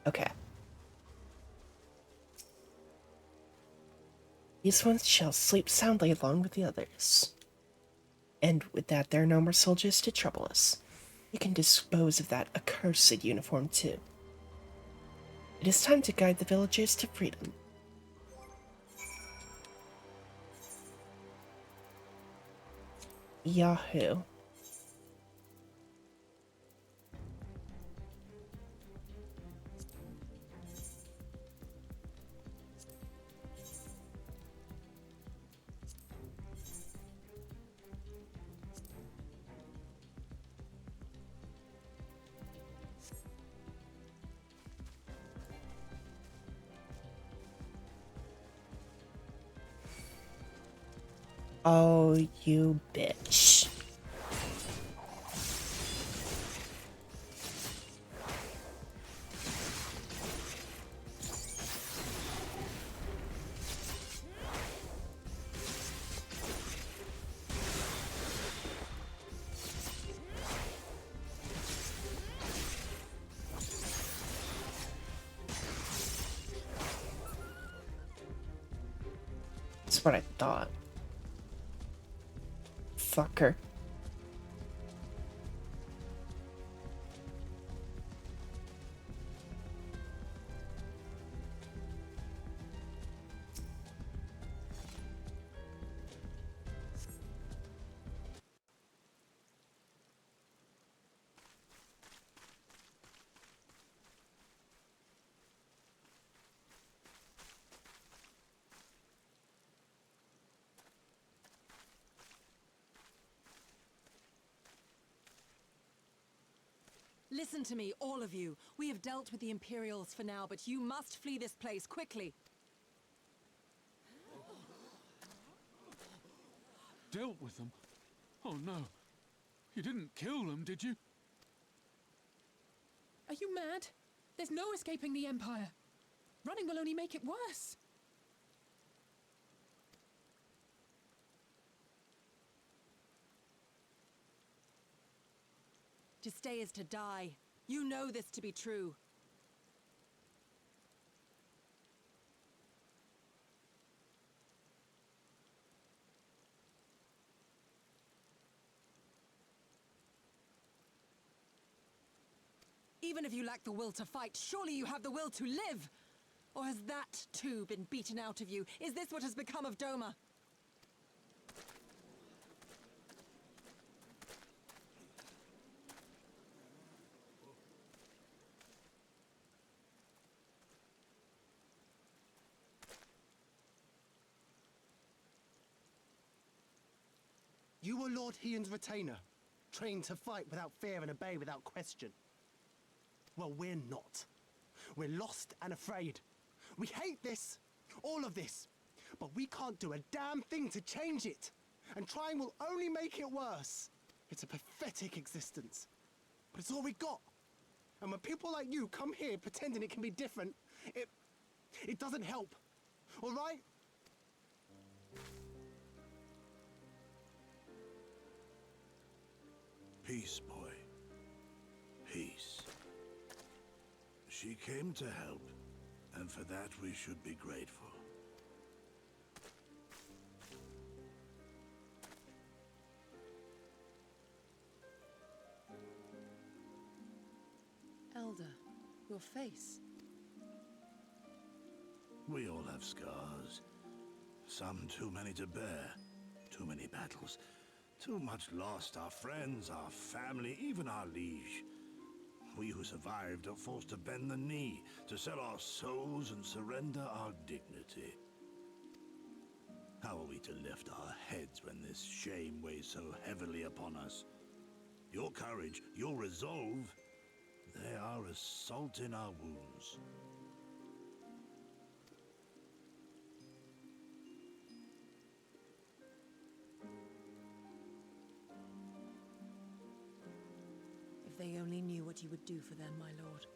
Okay. These ones shall sleep soundly along with the others. And with that, there are no more soldiers to trouble us. You can dispose of that accursed uniform, too. It is time to guide the villagers to freedom. Yahoo. Oh, you bitch. That's what I thought. Fucker. Listen to me, all of you. We have dealt with the Imperials for now, but you must flee this place quickly. Dealt with them? Oh no. You didn't kill them, did you? Are you mad? There's no escaping the Empire. Running will only make it worse. To stay is to die. You know this to be true. Even if you lack the will to fight, surely you have the will to live! Or has that, too, been beaten out of you? Is this what has become of Doma? You were Lord Hien's retainer, trained to fight without fear and obey without question. Well, we're not. We're lost and afraid. We hate this, all of this, but we can't do a damn thing to change it. And trying will only make it worse. It's a pathetic existence, but it's all we got. And when people like you come here pretending it can be different, it doesn't help, all right? Peace, boy. Peace. She came to help, and for that we should be grateful. Elder, your face. We all have scars. Some too many to bear. Too many battles. Too much lost, our friends, our family, even our liege. We who survived are forced to bend the knee, to sell our souls and surrender our dignity. How are we to lift our heads when this shame weighs so heavily upon us? Your courage, your resolve, they are as salt in our wounds. If they only knew what you would do for them, my lord.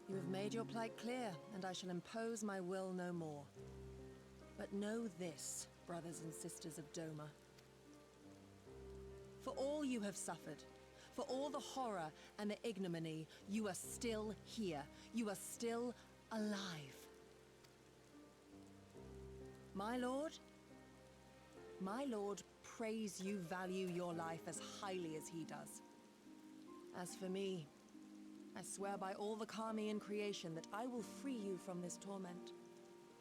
You have made your plight clear, and I shall impose my will no more. But know this, brothers and sisters of Doma. For all you have suffered, for all the horror and the ignominy, you are still here. You are still alive. My lord prays you value your life as highly as he does. As for me, I swear by all the Kami in creation that I will free you from this torment,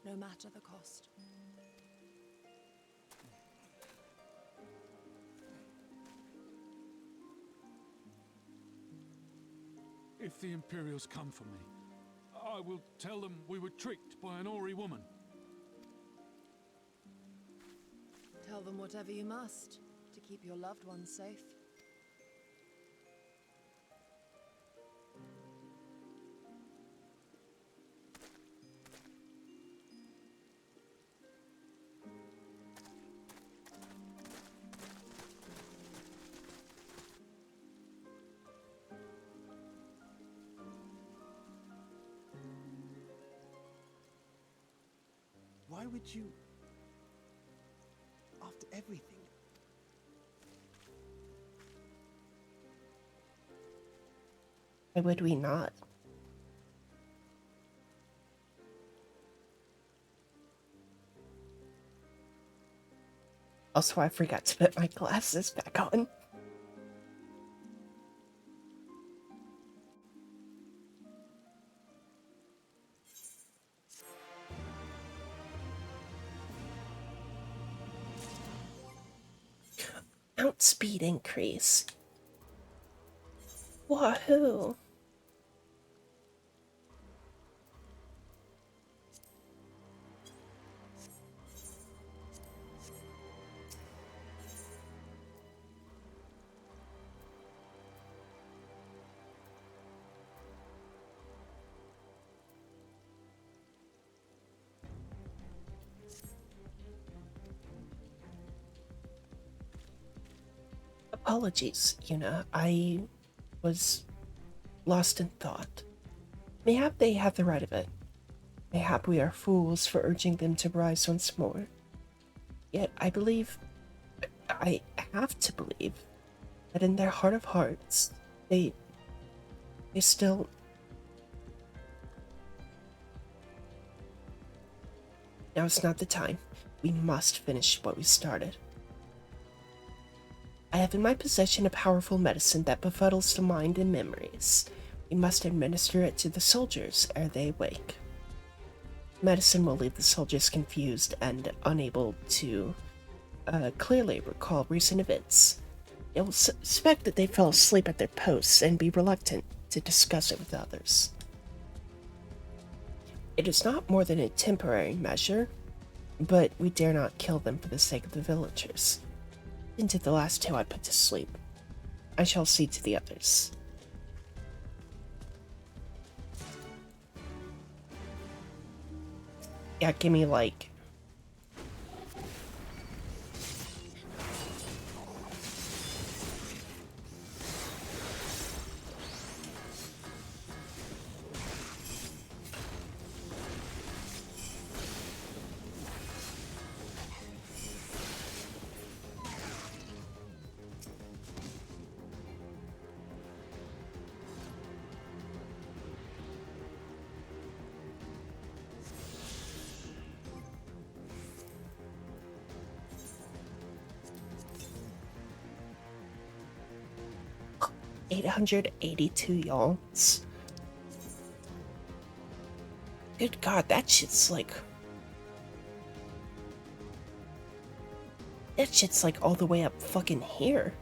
no matter the cost. If the Imperials come for me, I will tell them we were tricked by an Ori woman. Tell them whatever you must to keep your loved ones safe. Why would you... After everything? Why would we not? Also, I forgot to put my glasses back on. Mount speed increase. Wahoo! Apologies, Yuna. I was lost in thought. Mayhap they have the right of it. Mayhap we are fools for urging them to rise once more. Yet I have to believe, that in their heart of hearts, they still... Now is not the time. We must finish what we started. I have in my possession a powerful medicine that befuddles the mind and memories. We must administer it to the soldiers ere they wake. Medicine will leave the soldiers confused and unable to clearly recall recent events. They will suspect that they fell asleep at their posts and be reluctant to discuss it with others. It is not more than a temporary measure, but we dare not kill them for the sake of the villagers. Into the last two I put to sleep. I shall see to the others. Yeah, give me like... $882 yawns. Good God, that shit's like all the way up fucking here.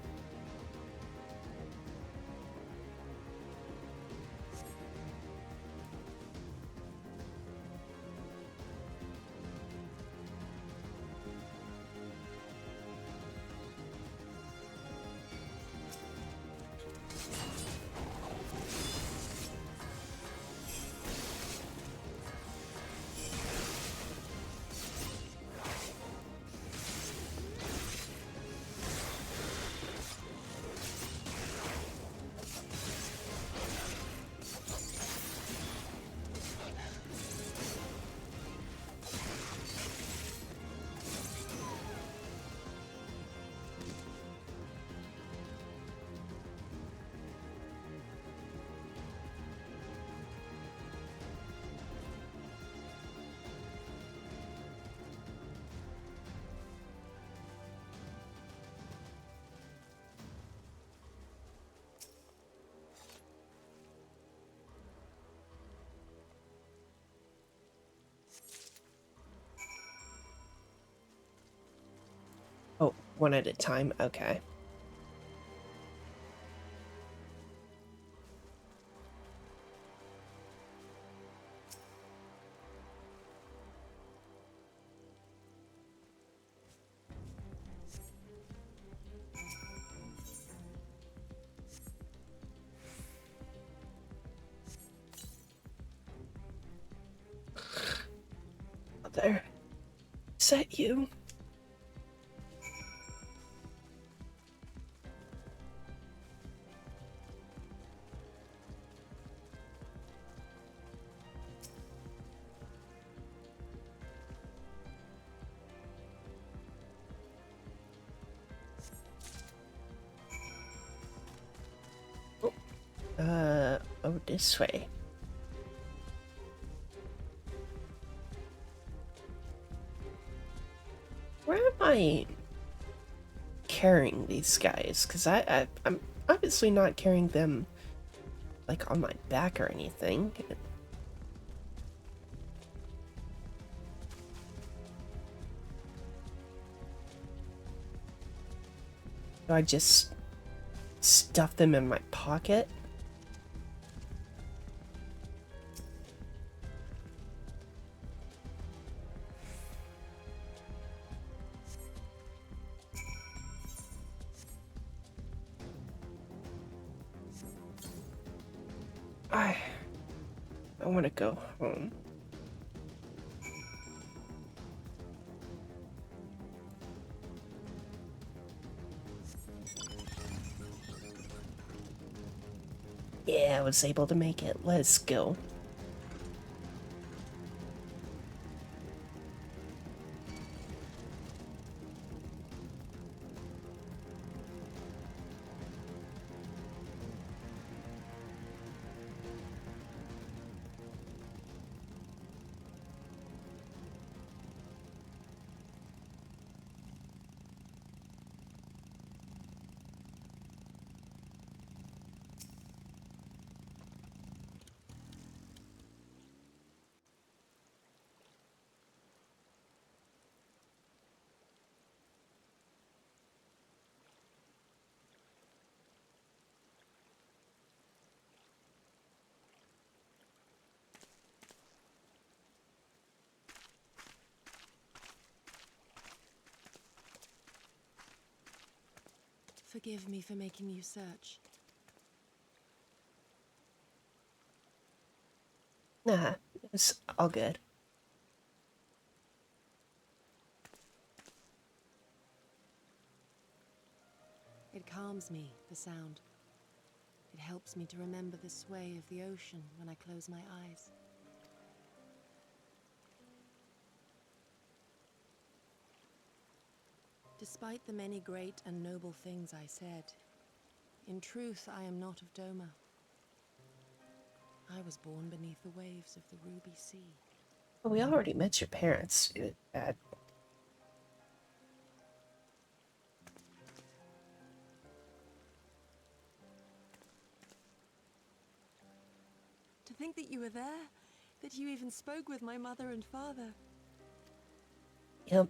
Oh, one at a time, okay. Mother, is that you? Oh, this way. Where am I carrying these guys? Because I'm obviously not carrying them, like, on my back or anything. Do I just stuff them in my pocket? I want to go home. Yeah, I was able to make it. Let's go. Forgive me for making you search. Nah, it's all good. It calms me, the sound. It helps me to remember the sway of the ocean when I close my eyes. Despite the many great and noble things I said, in truth I am not of Doma. I was born beneath the waves of the Ruby Sea. Well, we already met your parents. To think that you were there, that you even spoke with my mother and father. Yep.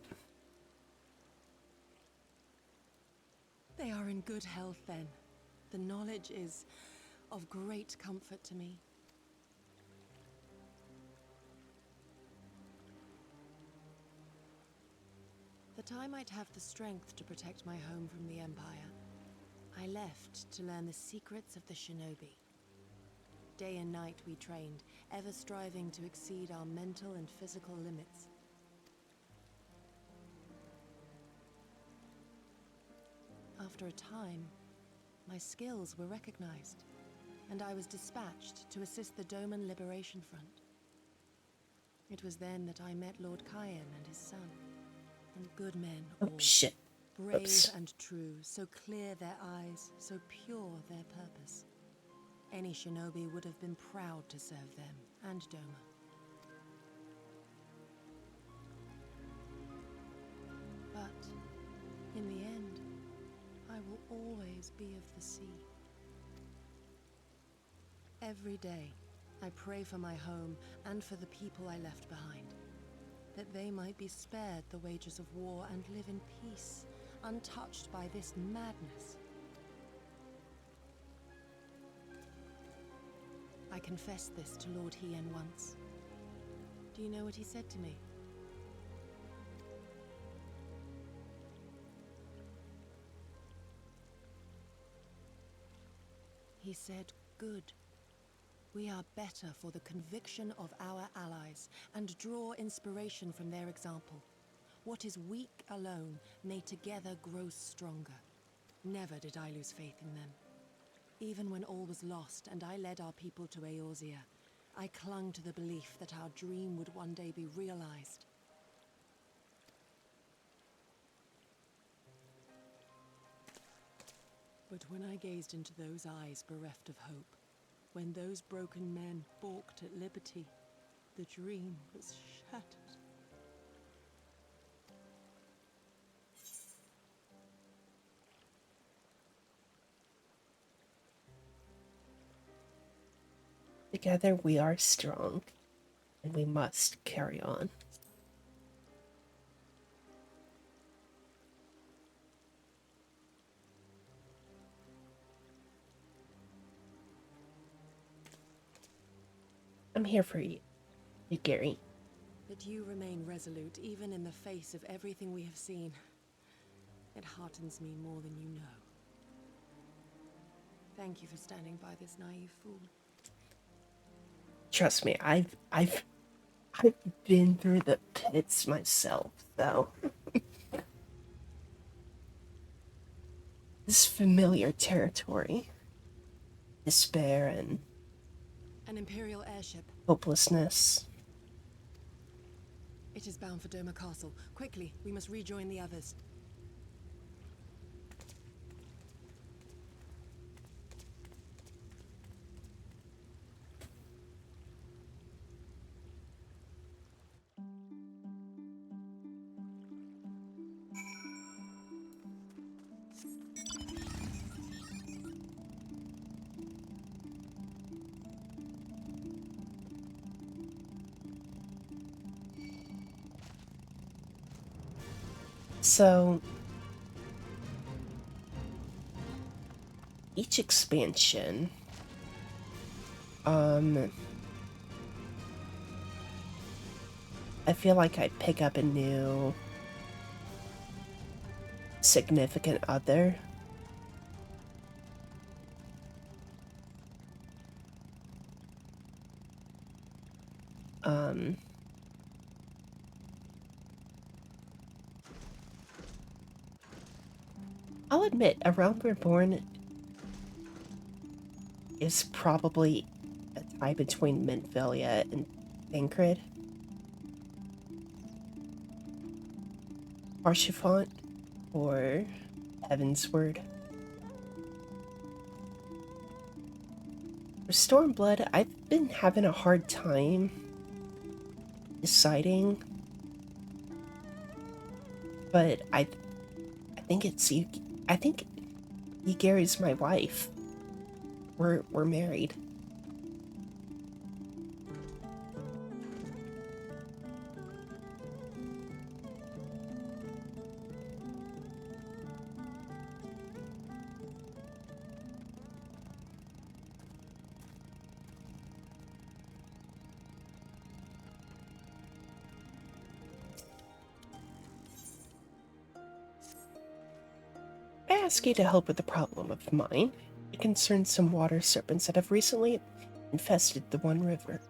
They are in good health then. The knowledge is of great comfort to me. That I might have the strength to protect my home from the Empire, I left to learn the secrets of the shinobi. Day and night we trained, ever striving to exceed our mental and physical limits. After a time, my skills were recognized, and I was dispatched to assist the Doman Liberation Front. It was then that I met Lord Kyan and his son, and good men Oh, all. shit. Brave Oops. and true, so clear their eyes, so pure their purpose. Any shinobi would have been proud to serve them and Doma. But in the end, I will always be of the sea. Every day, I pray for my home and for the people I left behind, that they might be spared the wages of war and live in peace, untouched by this madness. I confessed this to Lord Hien once. Do you know what he said to me? He said, "Good. We are better for the conviction of our allies, and draw inspiration from their example. What is weak alone may together grow stronger." Never did I lose faith in them. Even when all was lost and I led our people to Eorzea, I clung to the belief that our dream would one day be realized. But when I gazed into those eyes bereft of hope, When those broken men balked at liberty, the dream was shattered. Together we are strong, and we must carry on. I'm here for you, Gary. That you remain resolute even in the face of everything we have seen. It heartens me more than you know. Thank you for standing by this naive fool. Trust me, I've been through the pits myself, though. This familiar territory. Despair and An Imperial airship. hopelessness. It is bound for Doma Castle. Quickly, we must rejoin the others. So, each expansion, I feel like I pick up a new significant other. I'll admit, A Realm Reborn is probably a tie between Mentvelia and Thancred. Archifont or Heaven's Word. For Stormblood, I've been having a hard time deciding, but I think it's you. I think Gary's my wife. We're married. I ask you to help with a problem of mine. It concerns some water serpents that have recently infested the One River.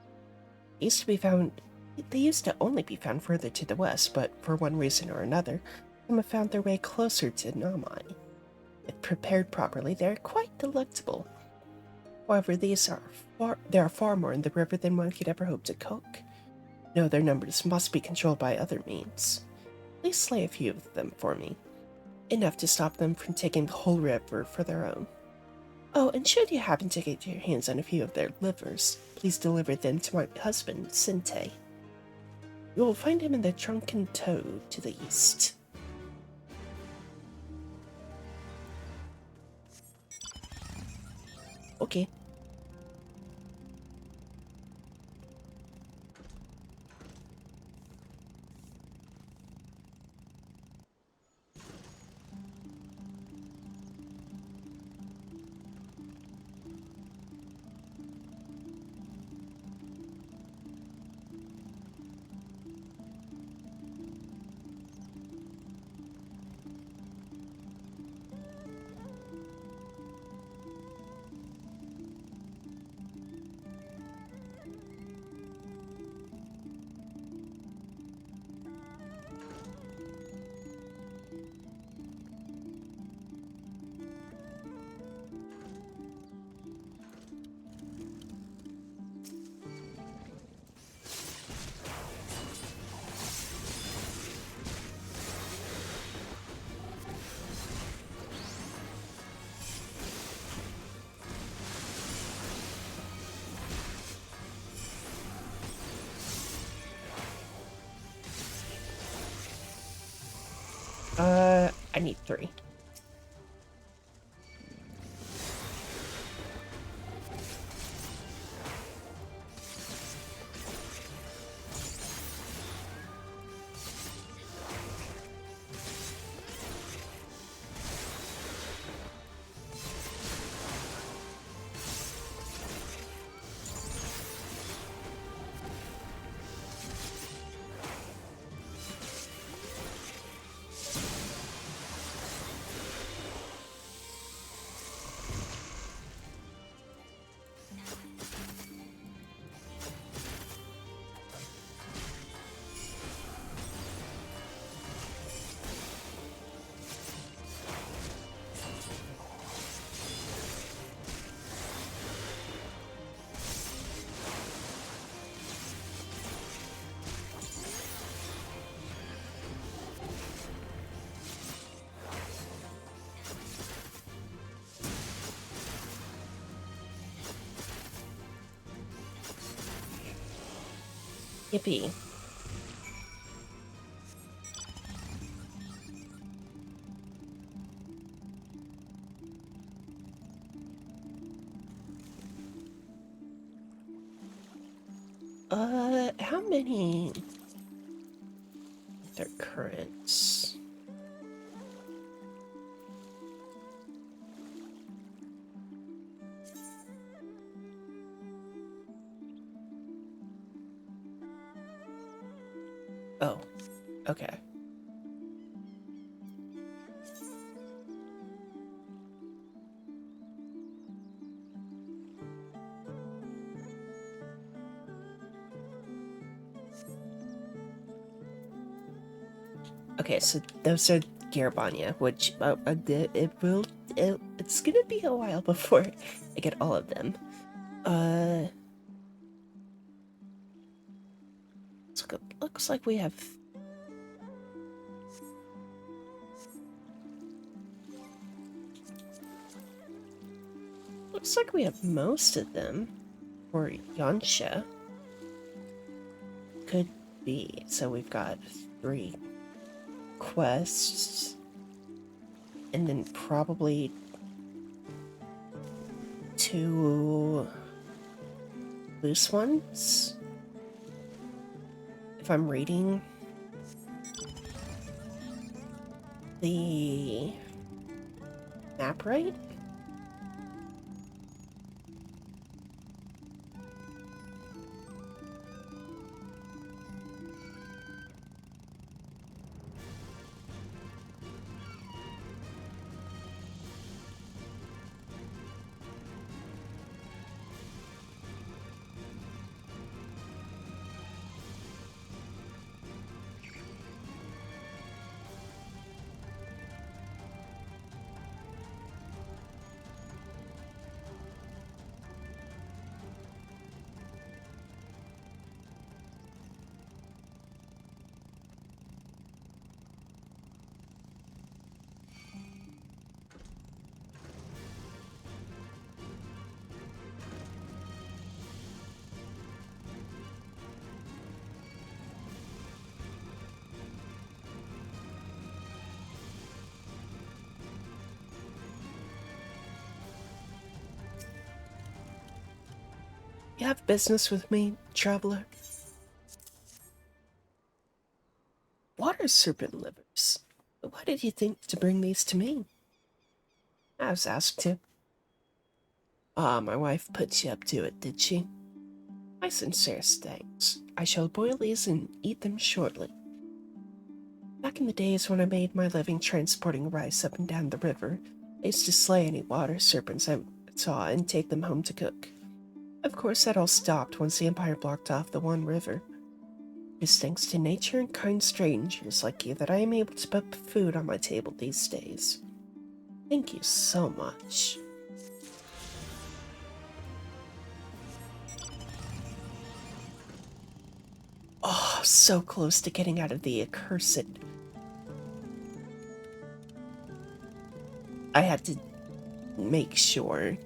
They used to only be found further to the west, but for one reason or another, some have found their way closer to Namai. If prepared properly, they are quite delectable. However, there are far more in the river than one could ever hope to cook. No, their numbers must be controlled by other means. Please slay a few of them for me. Enough to stop them from taking the whole river for their own. Oh, and should you happen to get your hands on a few of their livers, please deliver them to my husband, Sinte. You will find him in the Drunken Toad to the east. Okay. I need 3. Yippee. How many their currents? Oh, okay. Okay, so those are Garabanya, which it's gonna be a while before I get all of them. Looks like we have. Looks like we have most of them for Yansha. Could be. So we've got 3 quests, and then probably 2 loose ones. If I'm reading the map right. You have business with me, traveler? Water serpent livers. Why did you think to bring these to me? I was asked to. Ah, my wife put you up to it, did she? My sincerest thanks. I shall boil these and eat them shortly. Back in the days when I made my living transporting rice up and down the river, I used to slay any water serpents I saw and take them home to cook. Of course, that all stopped once the Empire blocked off the one river. It's thanks to nature and kind strangers like you that I am able to put food on my table these days. Thank you so much. Oh, so close to getting out of the accursed. I had to make sure it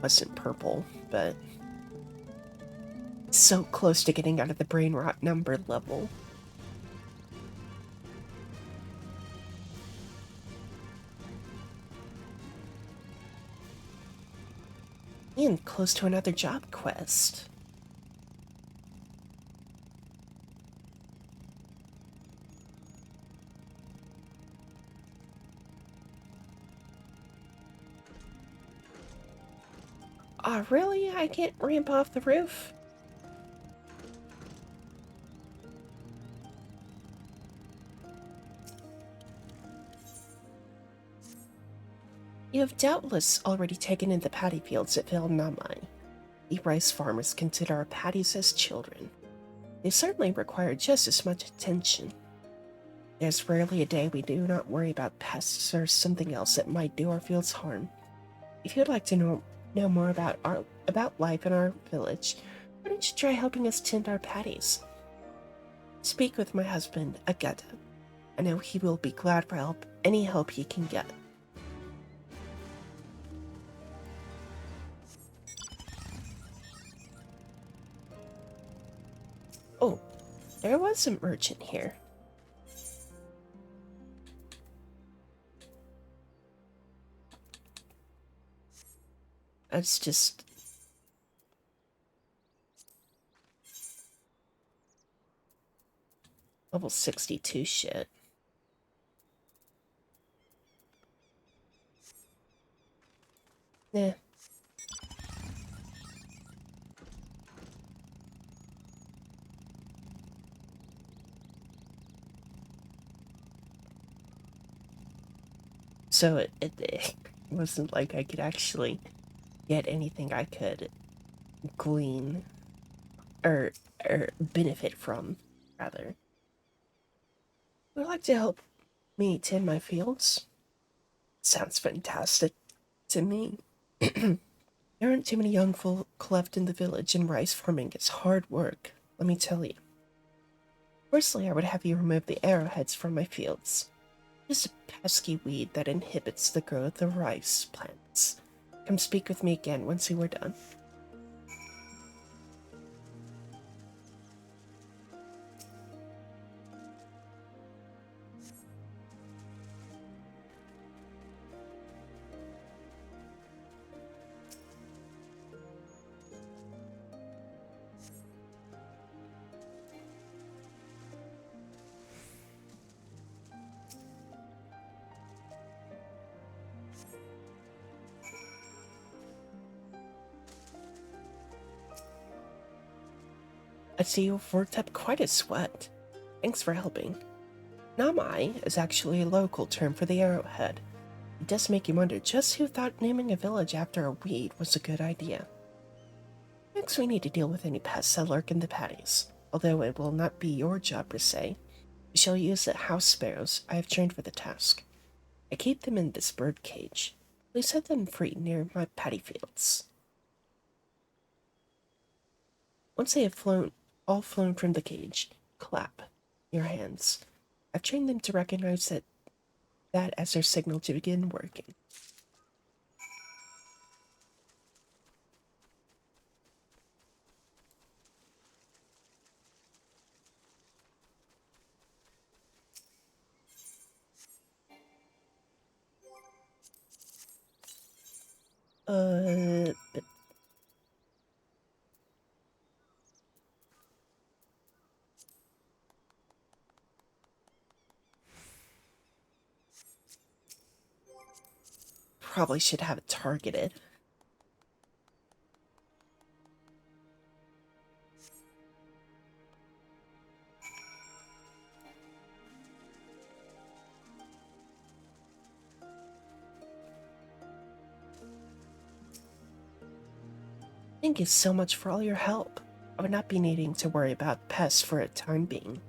wasn't purple, but so close to getting out of the brain rot number level. And close to another job quest. Aw, really? I can't ramp off the roof? You have doubtless already taken in the paddy fields at Vilnamai. The rice farmers consider our paddies as children. They certainly require just as much attention. There's rarely a day we do not worry about pests or something else that might do our fields harm. If you'd like to know more about life in our village, why don't you try helping us tend our paddies? Speak with my husband, Agata. I know he will be glad for any help he can get. Oh, there was a merchant here. That's just... level 62 shit. Yeah. So it wasn't like I could actually get anything I could glean or benefit from, rather. Would you like to help me tend my fields? Sounds fantastic to me. There aren't too many young folk left in the village, and rice farming is hard work, let me tell you. Firstly, I would have you remove the arrowheads from my fields. It's a pesky weed that inhibits the growth of rice plants. Come speak with me again once you are done. I see you've worked up quite a sweat. Thanks for helping. Namai is actually a local term for the arrowhead. It does make you wonder just who thought naming a village after a weed was a good idea. Next, we need to deal with any pests that lurk in the paddies. Although it will not be your job per se, we shall use the house sparrows I have trained for the task. I keep them in this bird cage. Please set them free near my paddy fields. Once they have all flown from the cage, clap your hands. I've trained them to recognize that as their signal to begin working. But probably should have it targeted. Thank you so much for all your help. I would not be needing to worry about pests for a time being.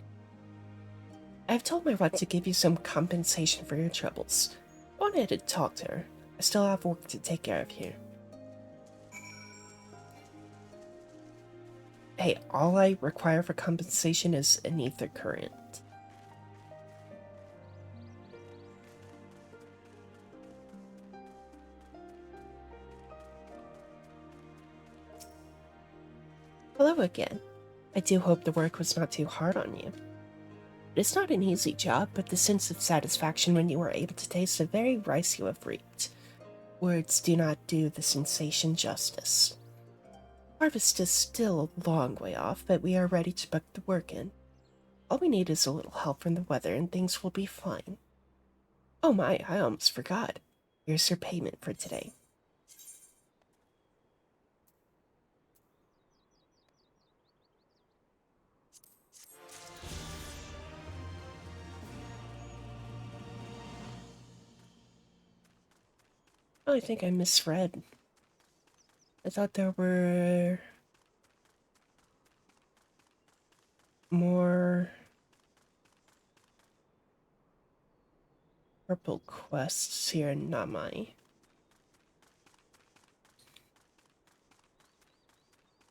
I have told my wife to give you some compensation for your troubles. I wanted to talk to her. I still have work to take care of here. Hey, all I require for compensation is an ether current. Hello again. I do hope the work was not too hard on you. It's not an easy job, but the sense of satisfaction when you are able to taste the very rice you have reaped. Words do not do the sensation justice. Harvest is still a long way off, but we are ready to put the work in. All we need is a little help from the weather and things will be fine. Oh my, I almost forgot. Here's your payment for today. Oh, I think I misread. I thought there were more purple quests here in Namai.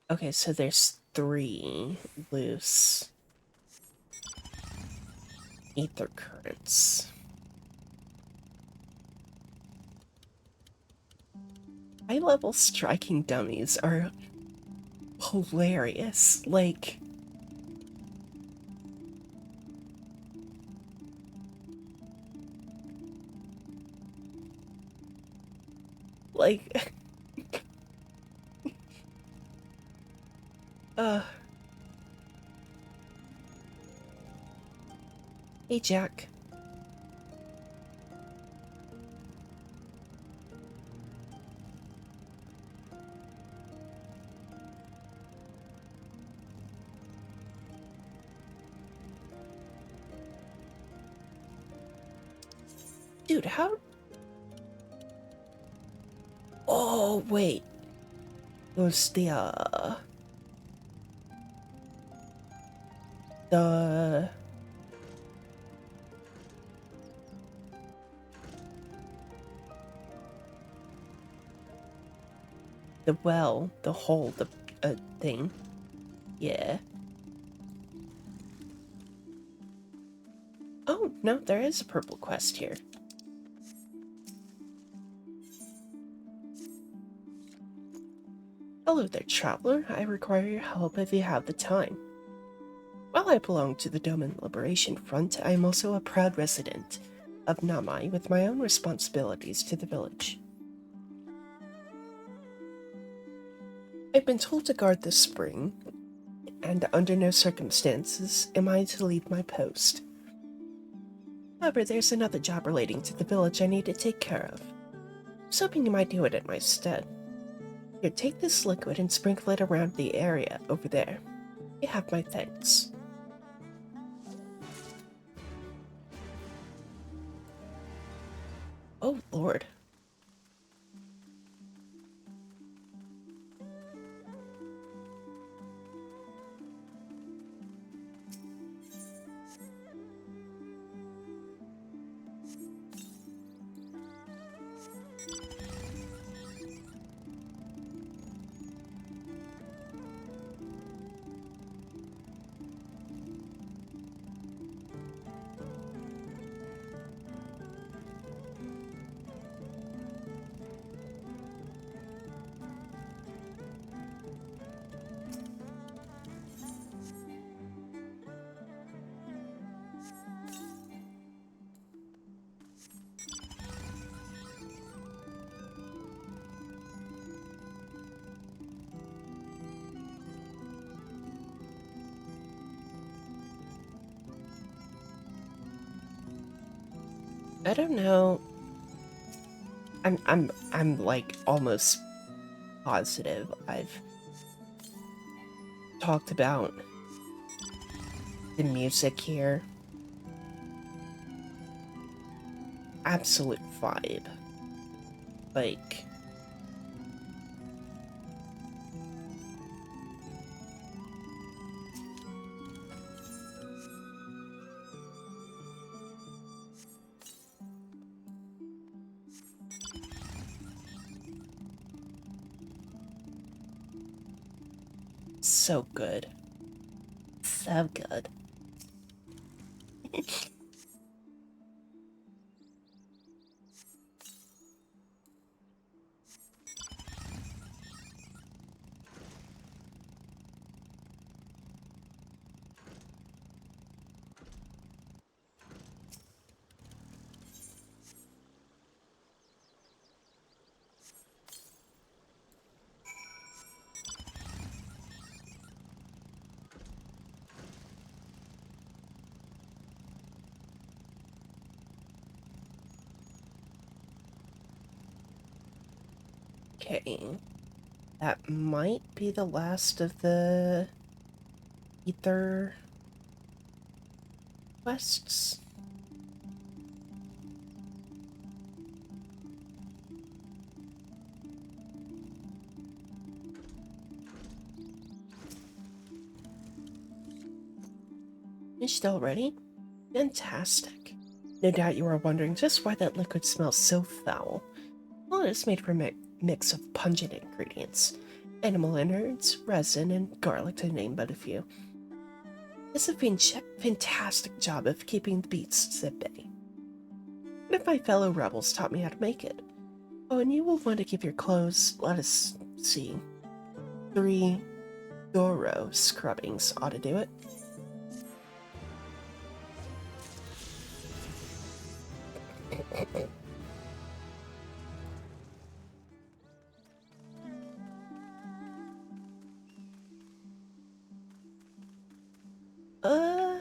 Okay, so there's 3 loose ether currents. High-level striking dummies are hilarious. Like, uh, hey Jack. Dude, how? Oh, wait. It was the well, the hole, the thing. Yeah. Oh, no, there is a purple quest here. Hello there, traveler. I require your help if you have the time. While I belong to the Doman Liberation Front, I am also a proud resident of Namai with my own responsibilities to the village. I've been told to guard the spring, and under no circumstances am I to leave my post. However, there's another job relating to the village I need to take care of. I was hoping you might do it in my stead. Here, take this liquid and sprinkle it around the area over there. You have my thanks. Oh, Lord. I don't know. I'm like almost positive I've talked about the music here. Absolute vibe. Like, so good. So good. Okay. That might be the last of the ether quests. You're still ready? Fantastic. No doubt you are wondering just why that liquid smells so foul. Well, it's made from a mix of pungent ingredients. Animal innards, resin, and garlic to name but a few. It's a fantastic job of keeping the beasts at bay. One of my fellow rebels taught me how to make it. Oh, and you will want to keep your clothes, let us see, 3 thorough scrubbings ought to do it. Uh,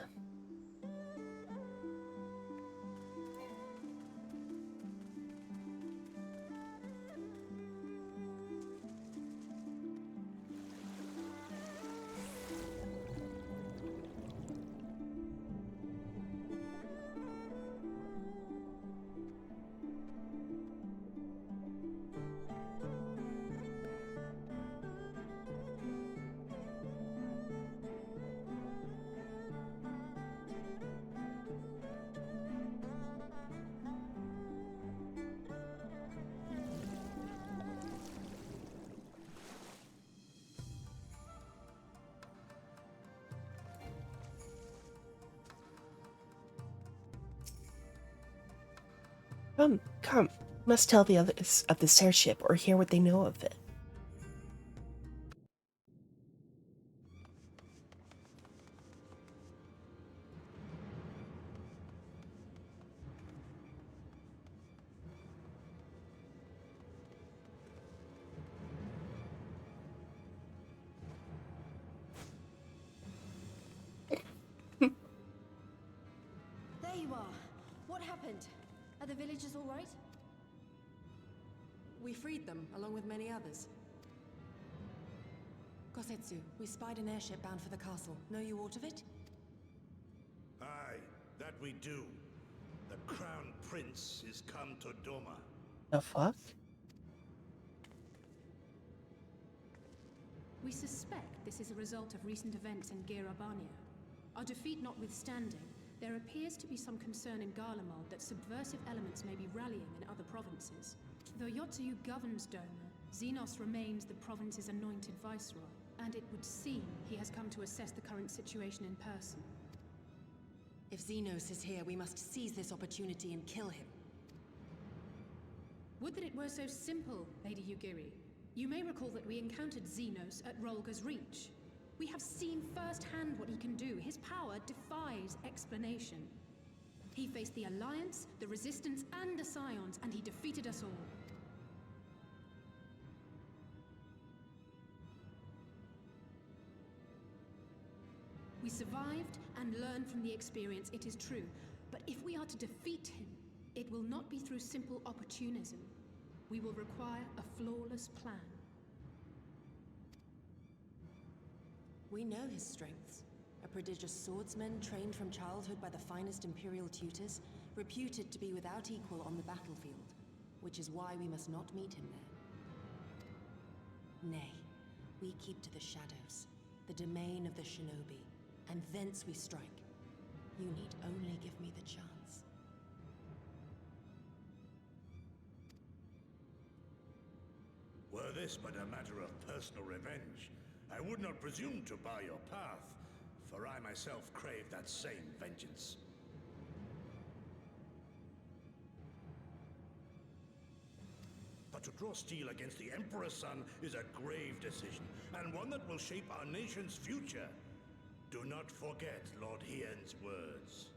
come. Must tell the others of this airship or hear what they know of it. There you are. What happened? Are the villagers all right? We freed them, along with many others. Kosetsu, we spied an airship bound for the castle. Know you aught of it? Aye, that we do. The Crown Prince is come to Doma. The fuck? We suspect this is a result of recent events in Girabania. Our defeat notwithstanding, there appears to be some concern in Garlemald that subversive elements may be rallying in other provinces. Though Yotsuyu governs Doma, Xenos remains the province's anointed viceroy, and it would seem he has come to assess the current situation in person. If Xenos is here, we must seize this opportunity and kill him. Would that it were so simple, Lady Yugiri. You may recall that we encountered Xenos at Rolga's Reach. We have seen firsthand what he can do. His power defies explanation. He faced the Alliance, the Resistance, and the Scions, and he defeated us all. We survived and learned from the experience, it is true. But if we are to defeat him, it will not be through simple opportunism. We will require a flawless plan. We know his strengths. A prodigious swordsman trained from childhood by the finest Imperial tutors, reputed to be without equal on the battlefield, which is why we must not meet him there. Nay, we keep to the shadows, the domain of the shinobi, and thence we strike. You need only give me the chance. Were this but a matter of personal revenge, I would not presume to bar your path, for I myself crave that same vengeance. But to draw steel against the Emperor's son is a grave decision, and one that will shape our nation's future. Do not forget Lord Hien's words.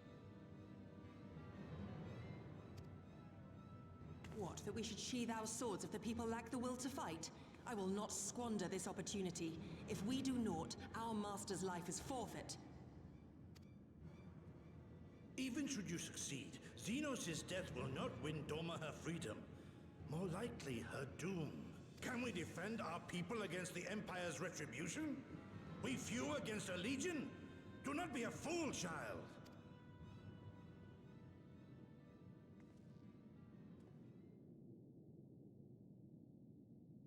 What, that we should sheathe our swords if the people lack the will to fight? I will not squander this opportunity. If we do naught, our master's life is forfeit. Even should you succeed, Xenos' death will not win Doma her freedom. More likely, her doom. Can we defend our people against the Empire's retribution? We few against a legion? Do not be a fool, child.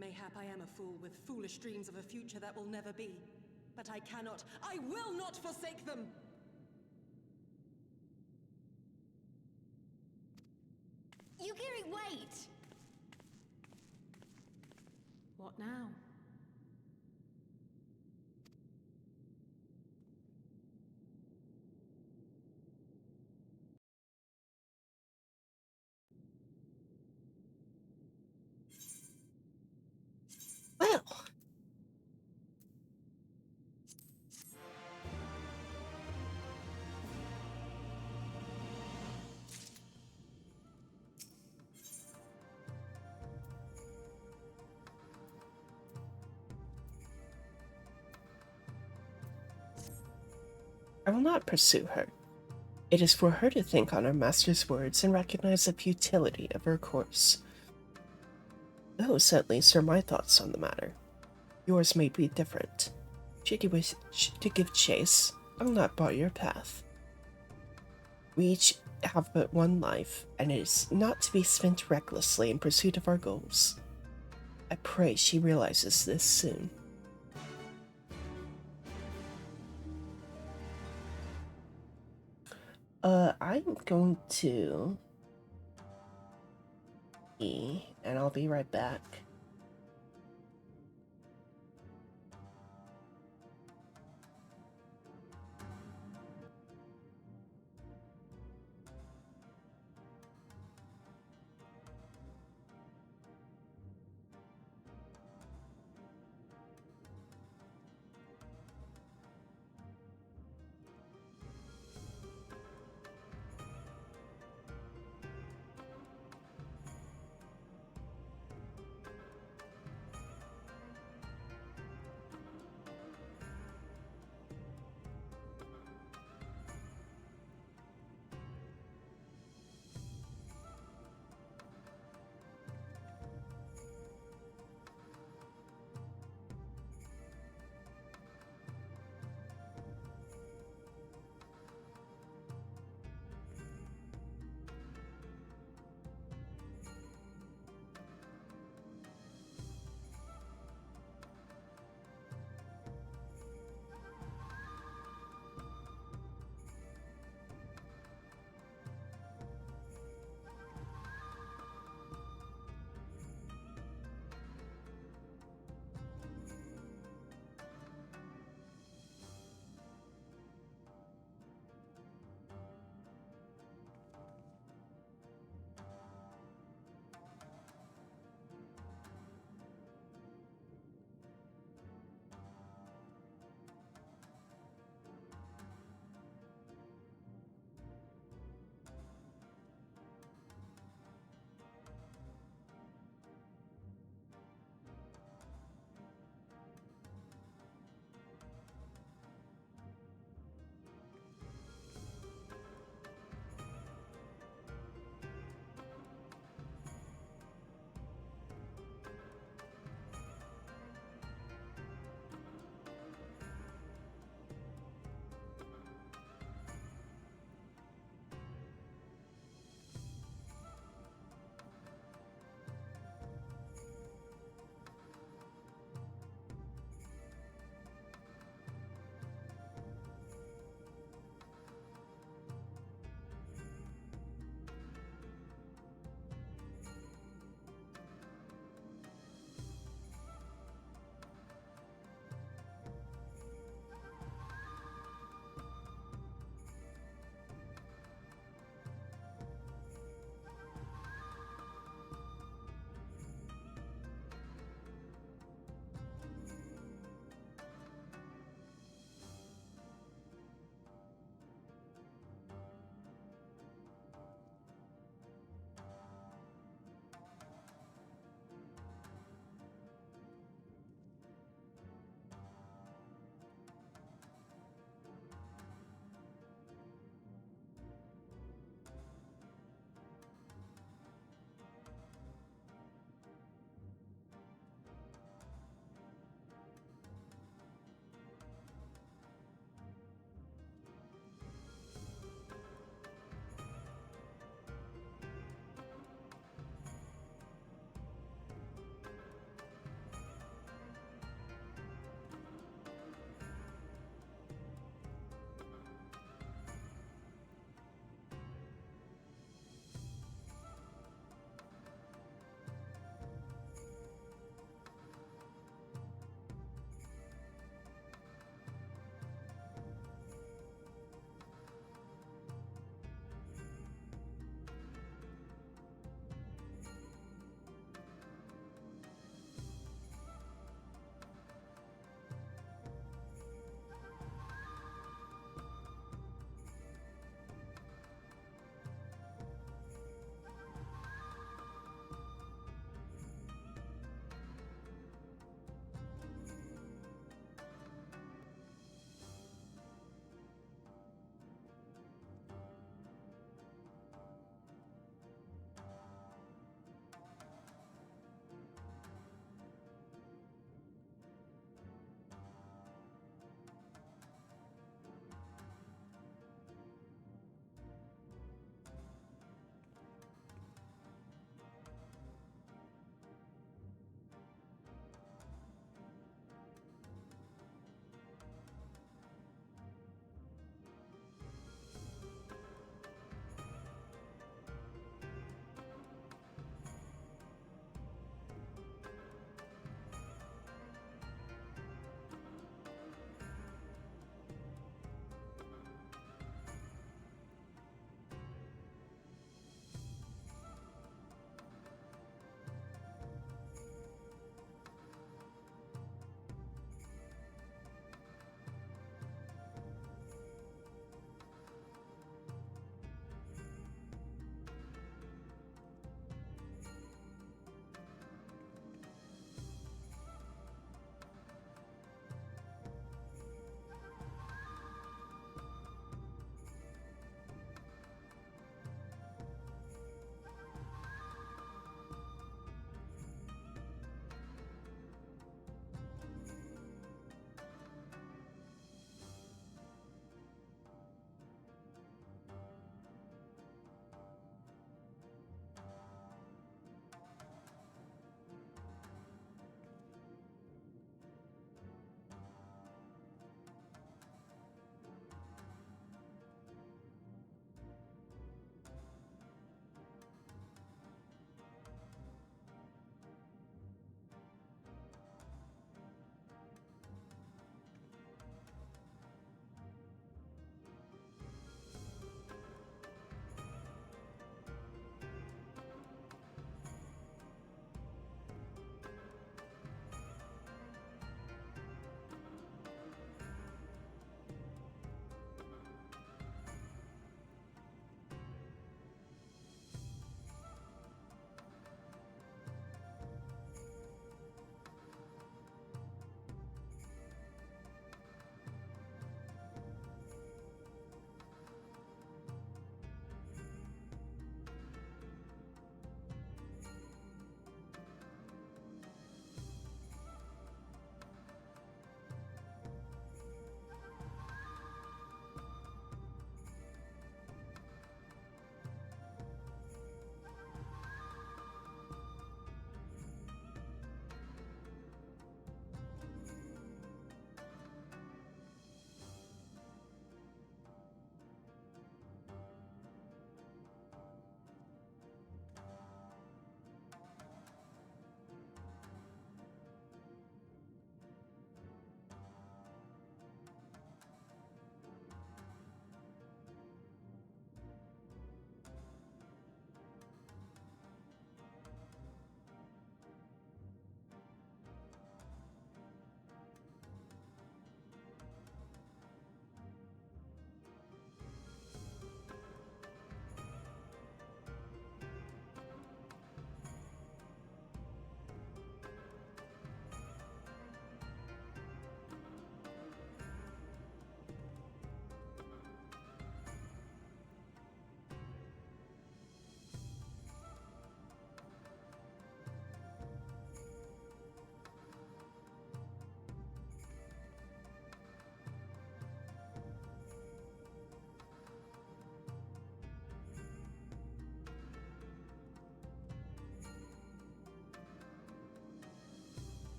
Mayhap I am a fool with foolish dreams of a future that will never be. But I will not forsake them! Yugiri, wait! What now? Well, I will not pursue her. It is for her to think on our master's words and recognize the futility of her course. Those, at least, are my thoughts on the matter. Yours may be different. Should you wish to give chase, I will not bar your path. We each have but one life, and it is not to be spent recklessly in pursuit of our goals. I pray she realizes this soon. I'm going to and I'll be right back.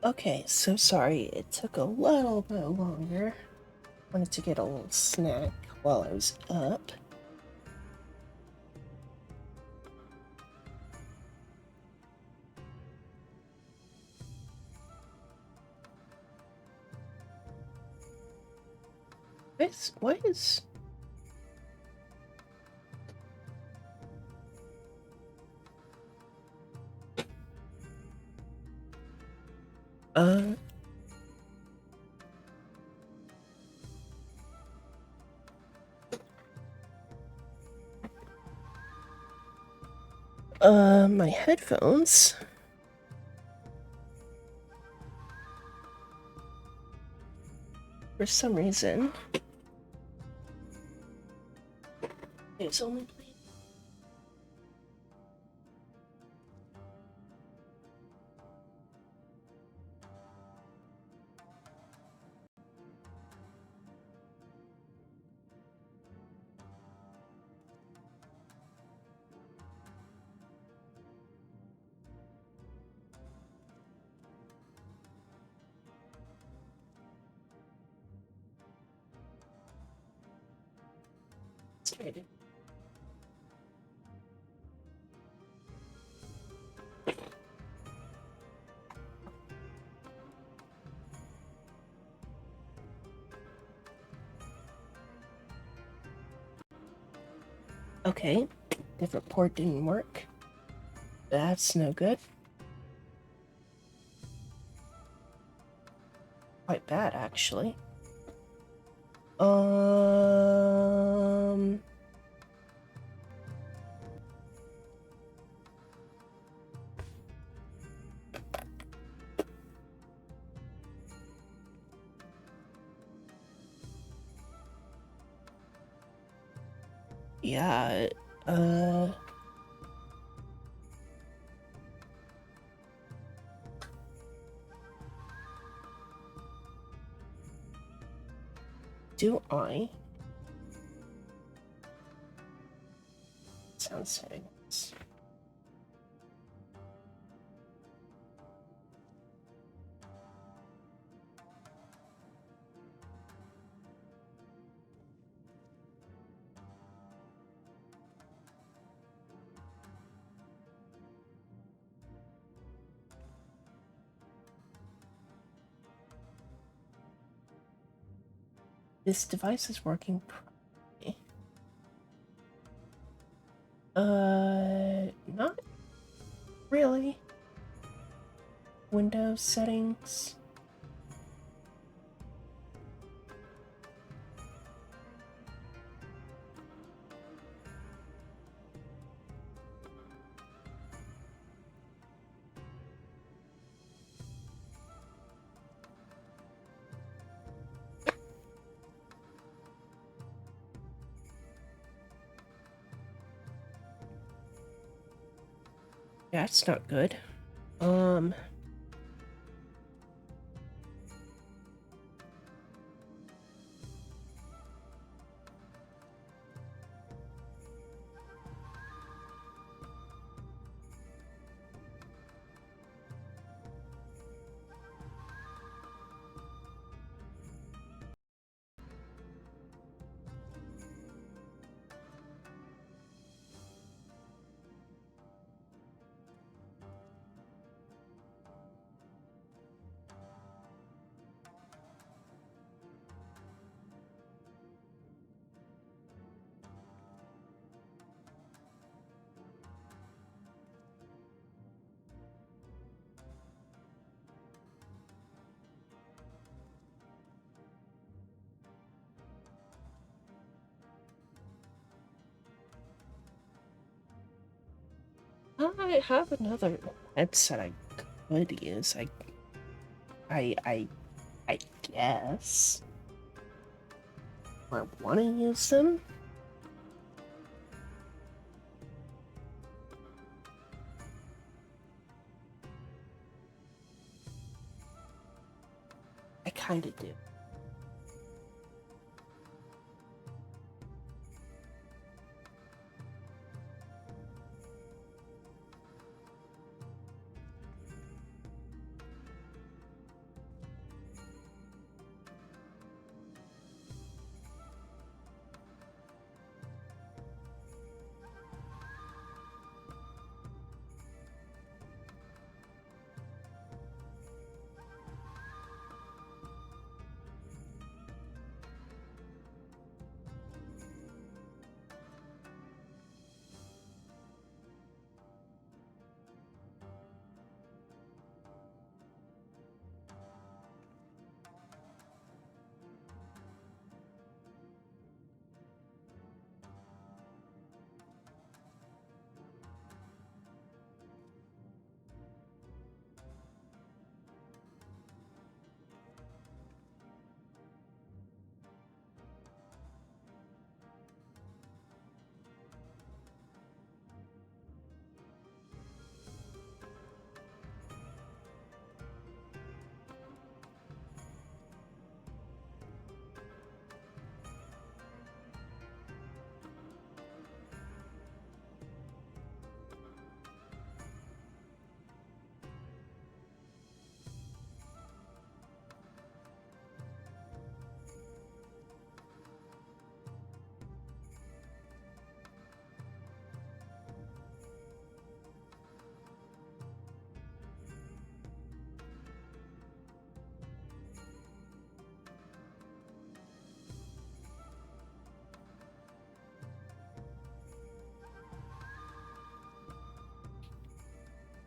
Okay, so sorry it took a little bit longer. Wanted to get a little snack while I was up. What is... my headphones. For some reason, it's only playing. Frustrated. Okay, different port didn't work. That's no good. Quite bad, actually. Yeah, do I? Sound settings. This device is working properly. Not really. Windows settings. That's not good. I have another headset I could use. I, I guess. I want to use them. I kind of do.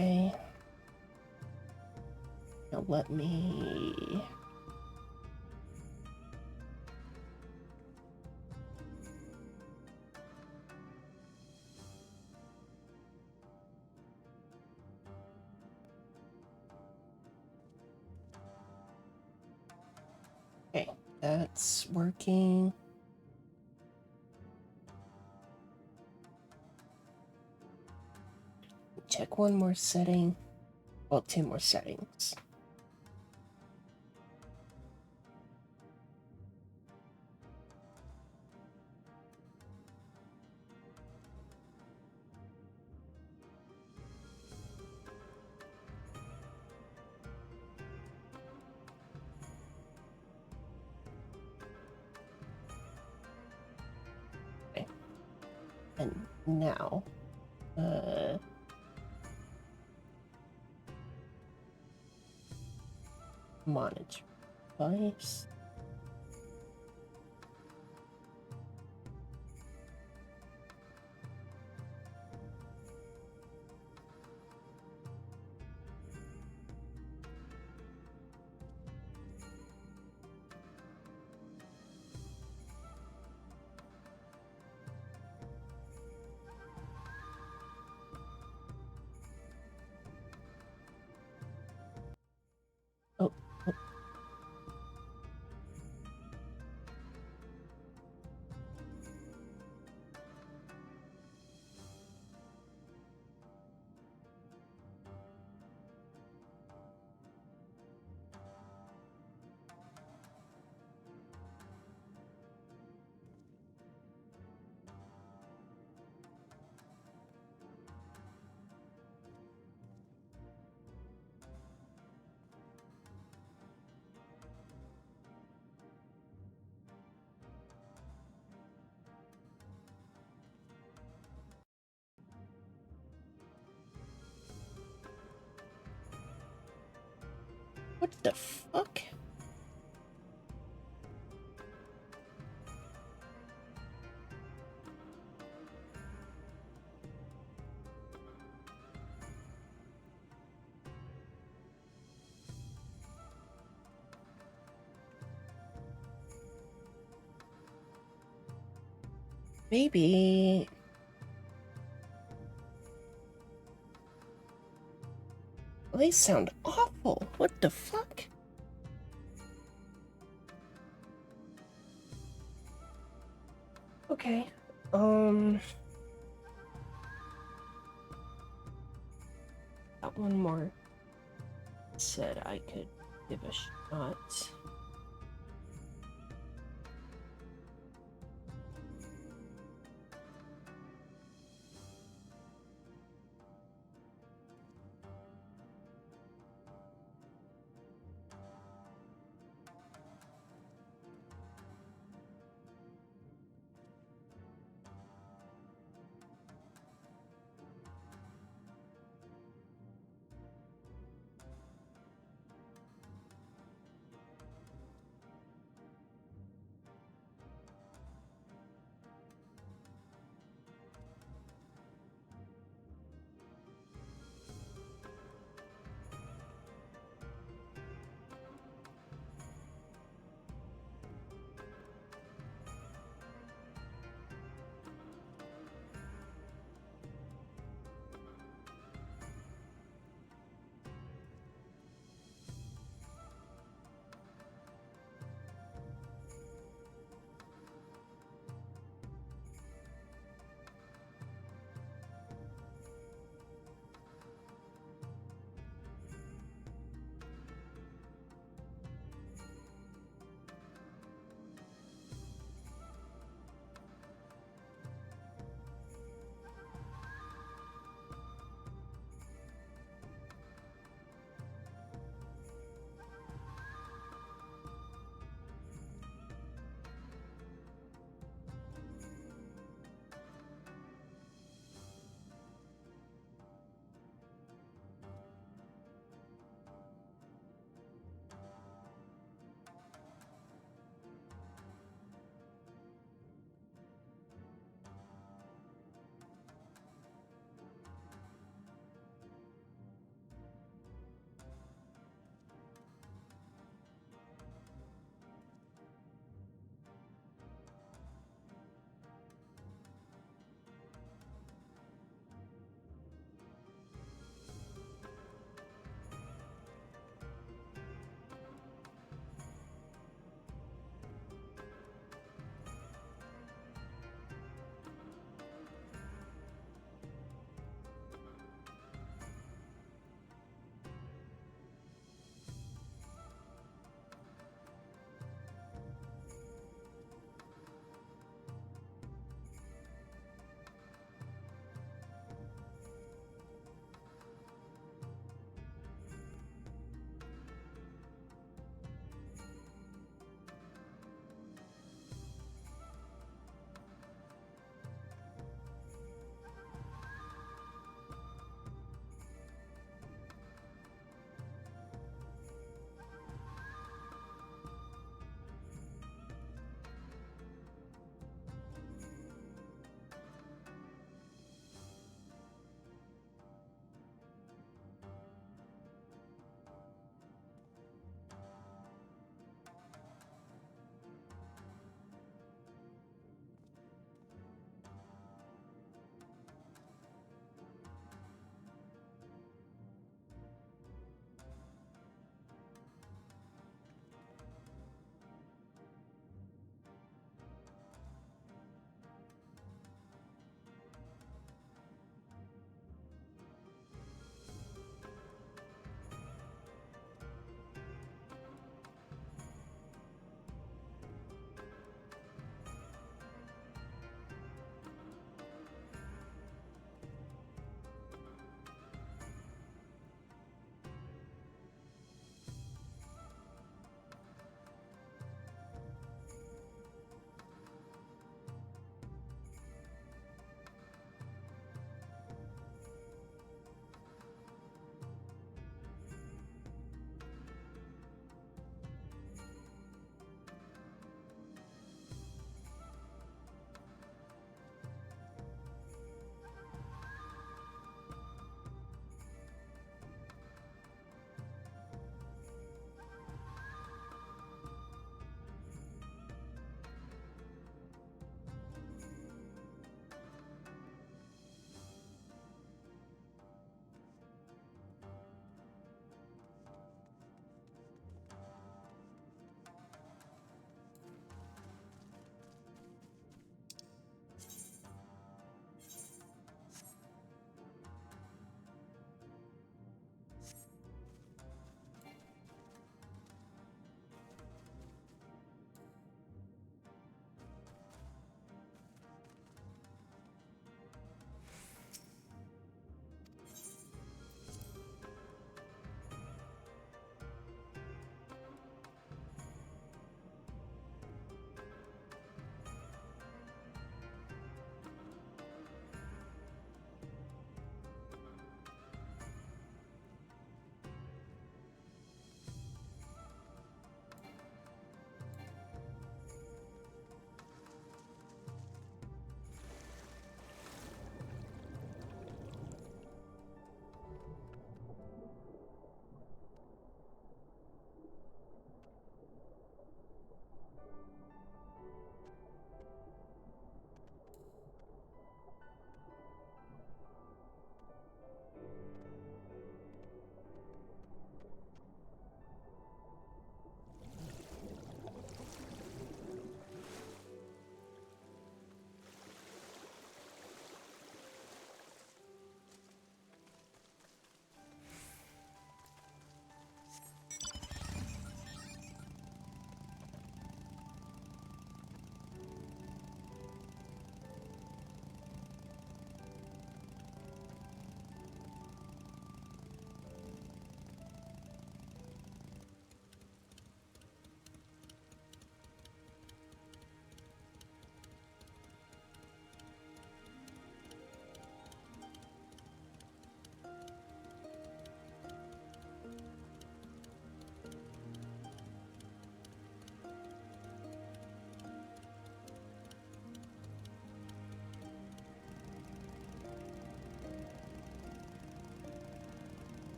Okay. Now let me... Okay, that's working. Check one more setting. Well, two more settings. Okay. And now, monitor device. Oh, oh. What the fuck? Maybe... Well, they sound awful. What the fuck? Okay. Got one more. Said I could give a shot.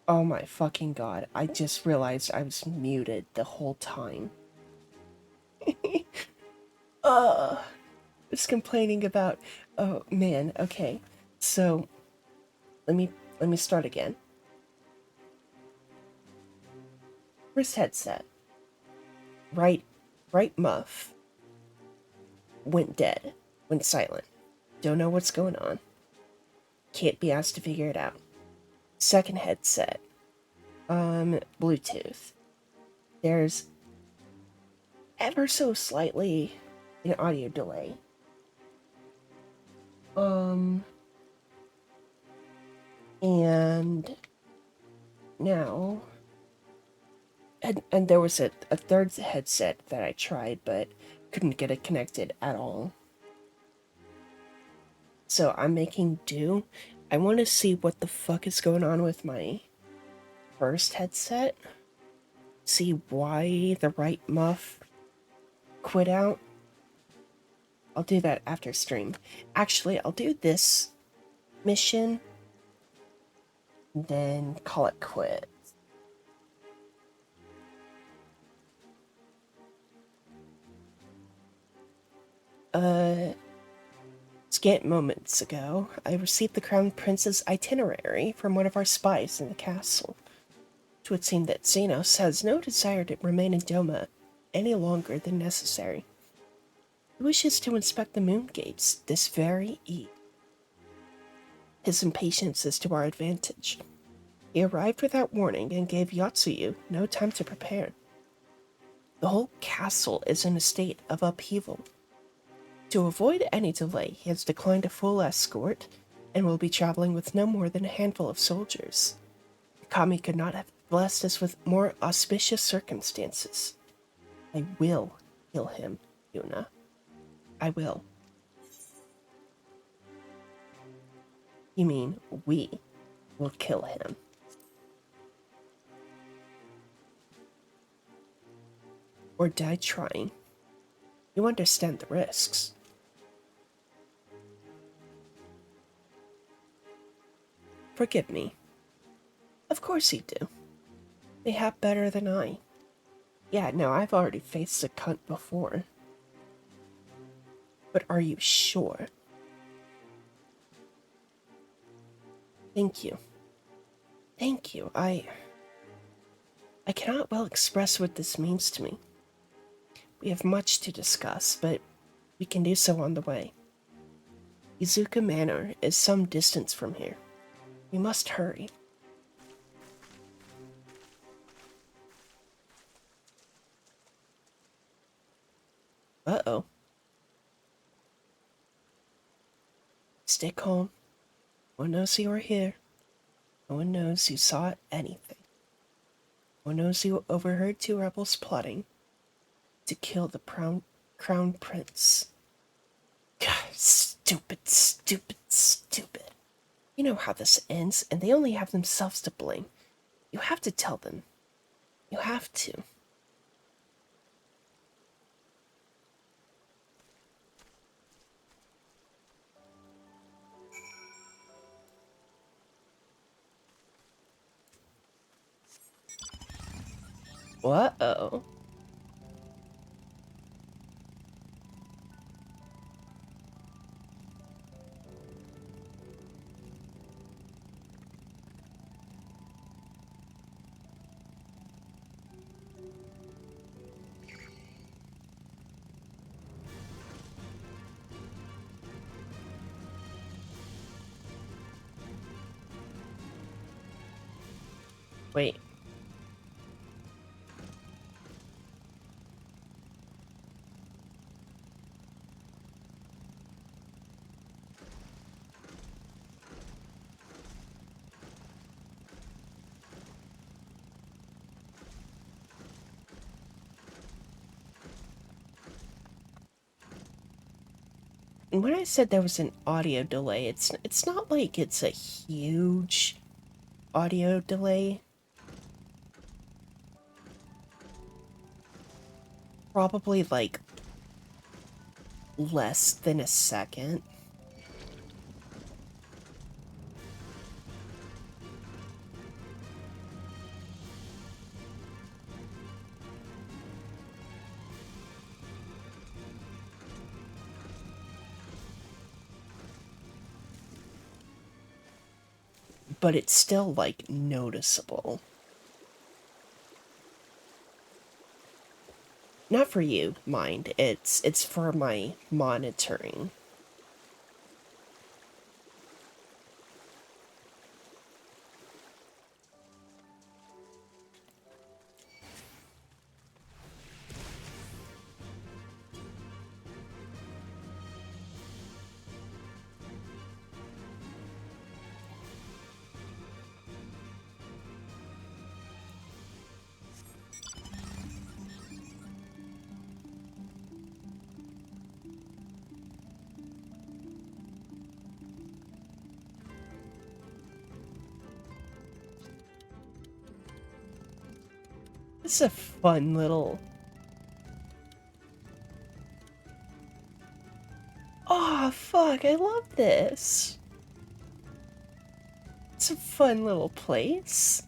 Oh my fucking god. I just realized I was muted the whole time. Was complaining about, oh man, okay. So let me start again. First headset. Right muff went dead, went silent. Don't know what's going on. Can't be asked to figure it out. Second headset. Bluetooth. There's ever so slightly an audio delay. And now, and there was a third headset that I tried, but couldn't get it connected at all. So I'm making do. I want to see what the fuck is going on with my first headset. See why the right muff quit out. I'll do that after stream. Actually, I'll do this mission, then call it quit. Scant moments ago, I received the Crown Prince's itinerary from one of our spies in the castle. It would seem that Xenos has no desire to remain in Doma any longer than necessary. He wishes to inspect the moon gates this very eve. His impatience is to our advantage. He arrived without warning and gave Yatsuyu no time to prepare. The whole castle is in a state of upheaval. To avoid any delay, he has declined a full escort and will be traveling with no more than a handful of soldiers. The Kami could not have blessed us with more auspicious circumstances. I will kill him, Yuna. I will. You mean we will kill him? Or die trying? You understand the risks. Forgive me. Of course you do. Mayhap better than I. Yeah, no, I've already faced a cunt before. But are you sure? Thank you. Thank you. I cannot well express what this means to me. We have much to discuss, but we can do so on the way. Izuka Manor is some distance from here. We must hurry. Uh-oh. Stay calm. No one knows you are here. No one knows you saw anything. No one knows you overheard two rebels plotting to kill the crown prince. God, stupid, stupid, stupid. You know how this ends, and they only have themselves to blame. You have to tell them. You have to. Uh-oh. Wait. When I said there was an audio delay, it's not like it's a huge audio delay. Probably like less than a second. but it's still, like, noticeable. Not for you, mind. It's for my monitoring. It's a fun little... Oh, fuck, I love this. It's a fun little place.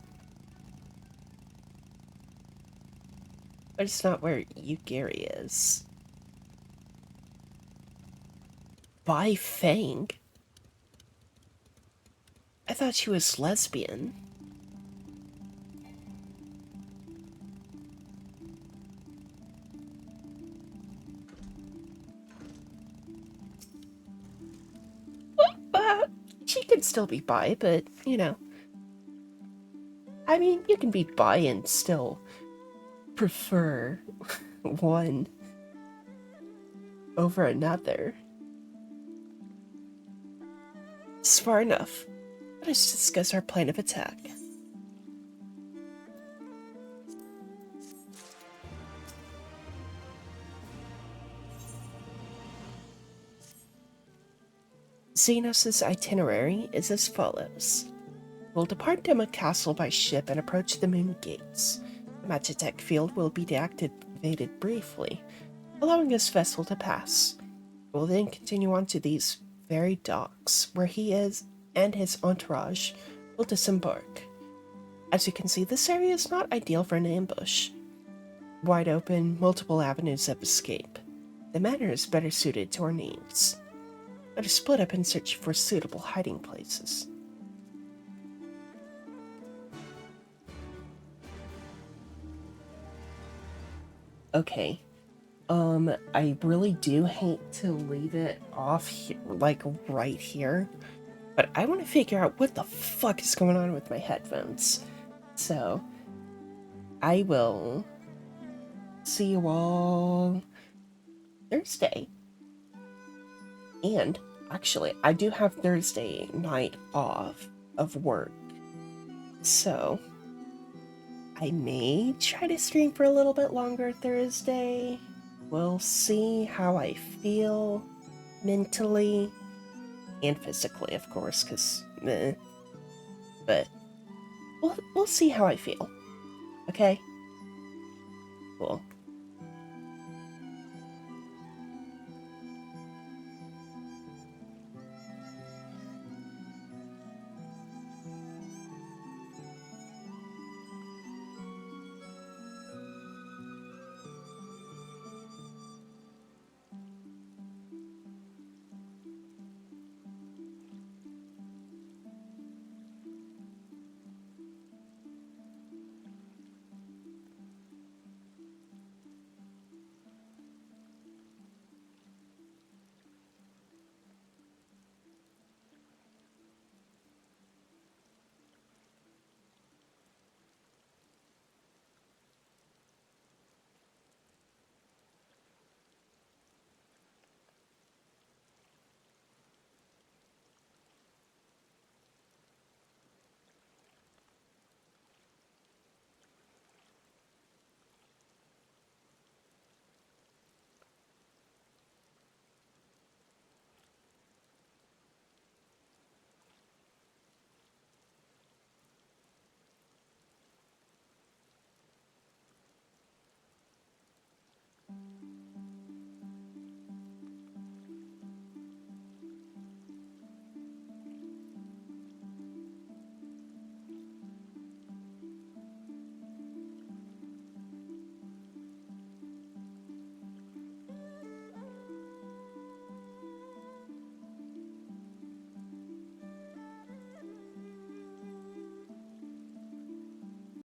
But it's not where Yugiri is. By Fang? I thought she was lesbian. She could still be bi, but, you know. I mean, you can be bi and still prefer one over another. It's far enough. Let us discuss our plan of attack. Xenos' itinerary is as follows. We'll depart Dema Castle by ship and approach the Moon Gates. The Magitech field will be deactivated briefly, allowing his vessel to pass. We'll then continue on to these very docks, where he is and his entourage will disembark. As you can see, this area is not ideal for an ambush. Wide open, multiple avenues of escape. The manor is better suited to our needs. Let us split up and search for suitable hiding places. Okay. I really do hate to leave it off here, like right here, but I want to figure out what the fuck is going on with my headphones. So, I will see you all Thursday. And, actually, I do have Thursday night off of work. So, I may try to stream for a little bit longer Thursday. We'll see how I feel mentally and physically, of course, because but we'll see how I feel. Okay? Cool.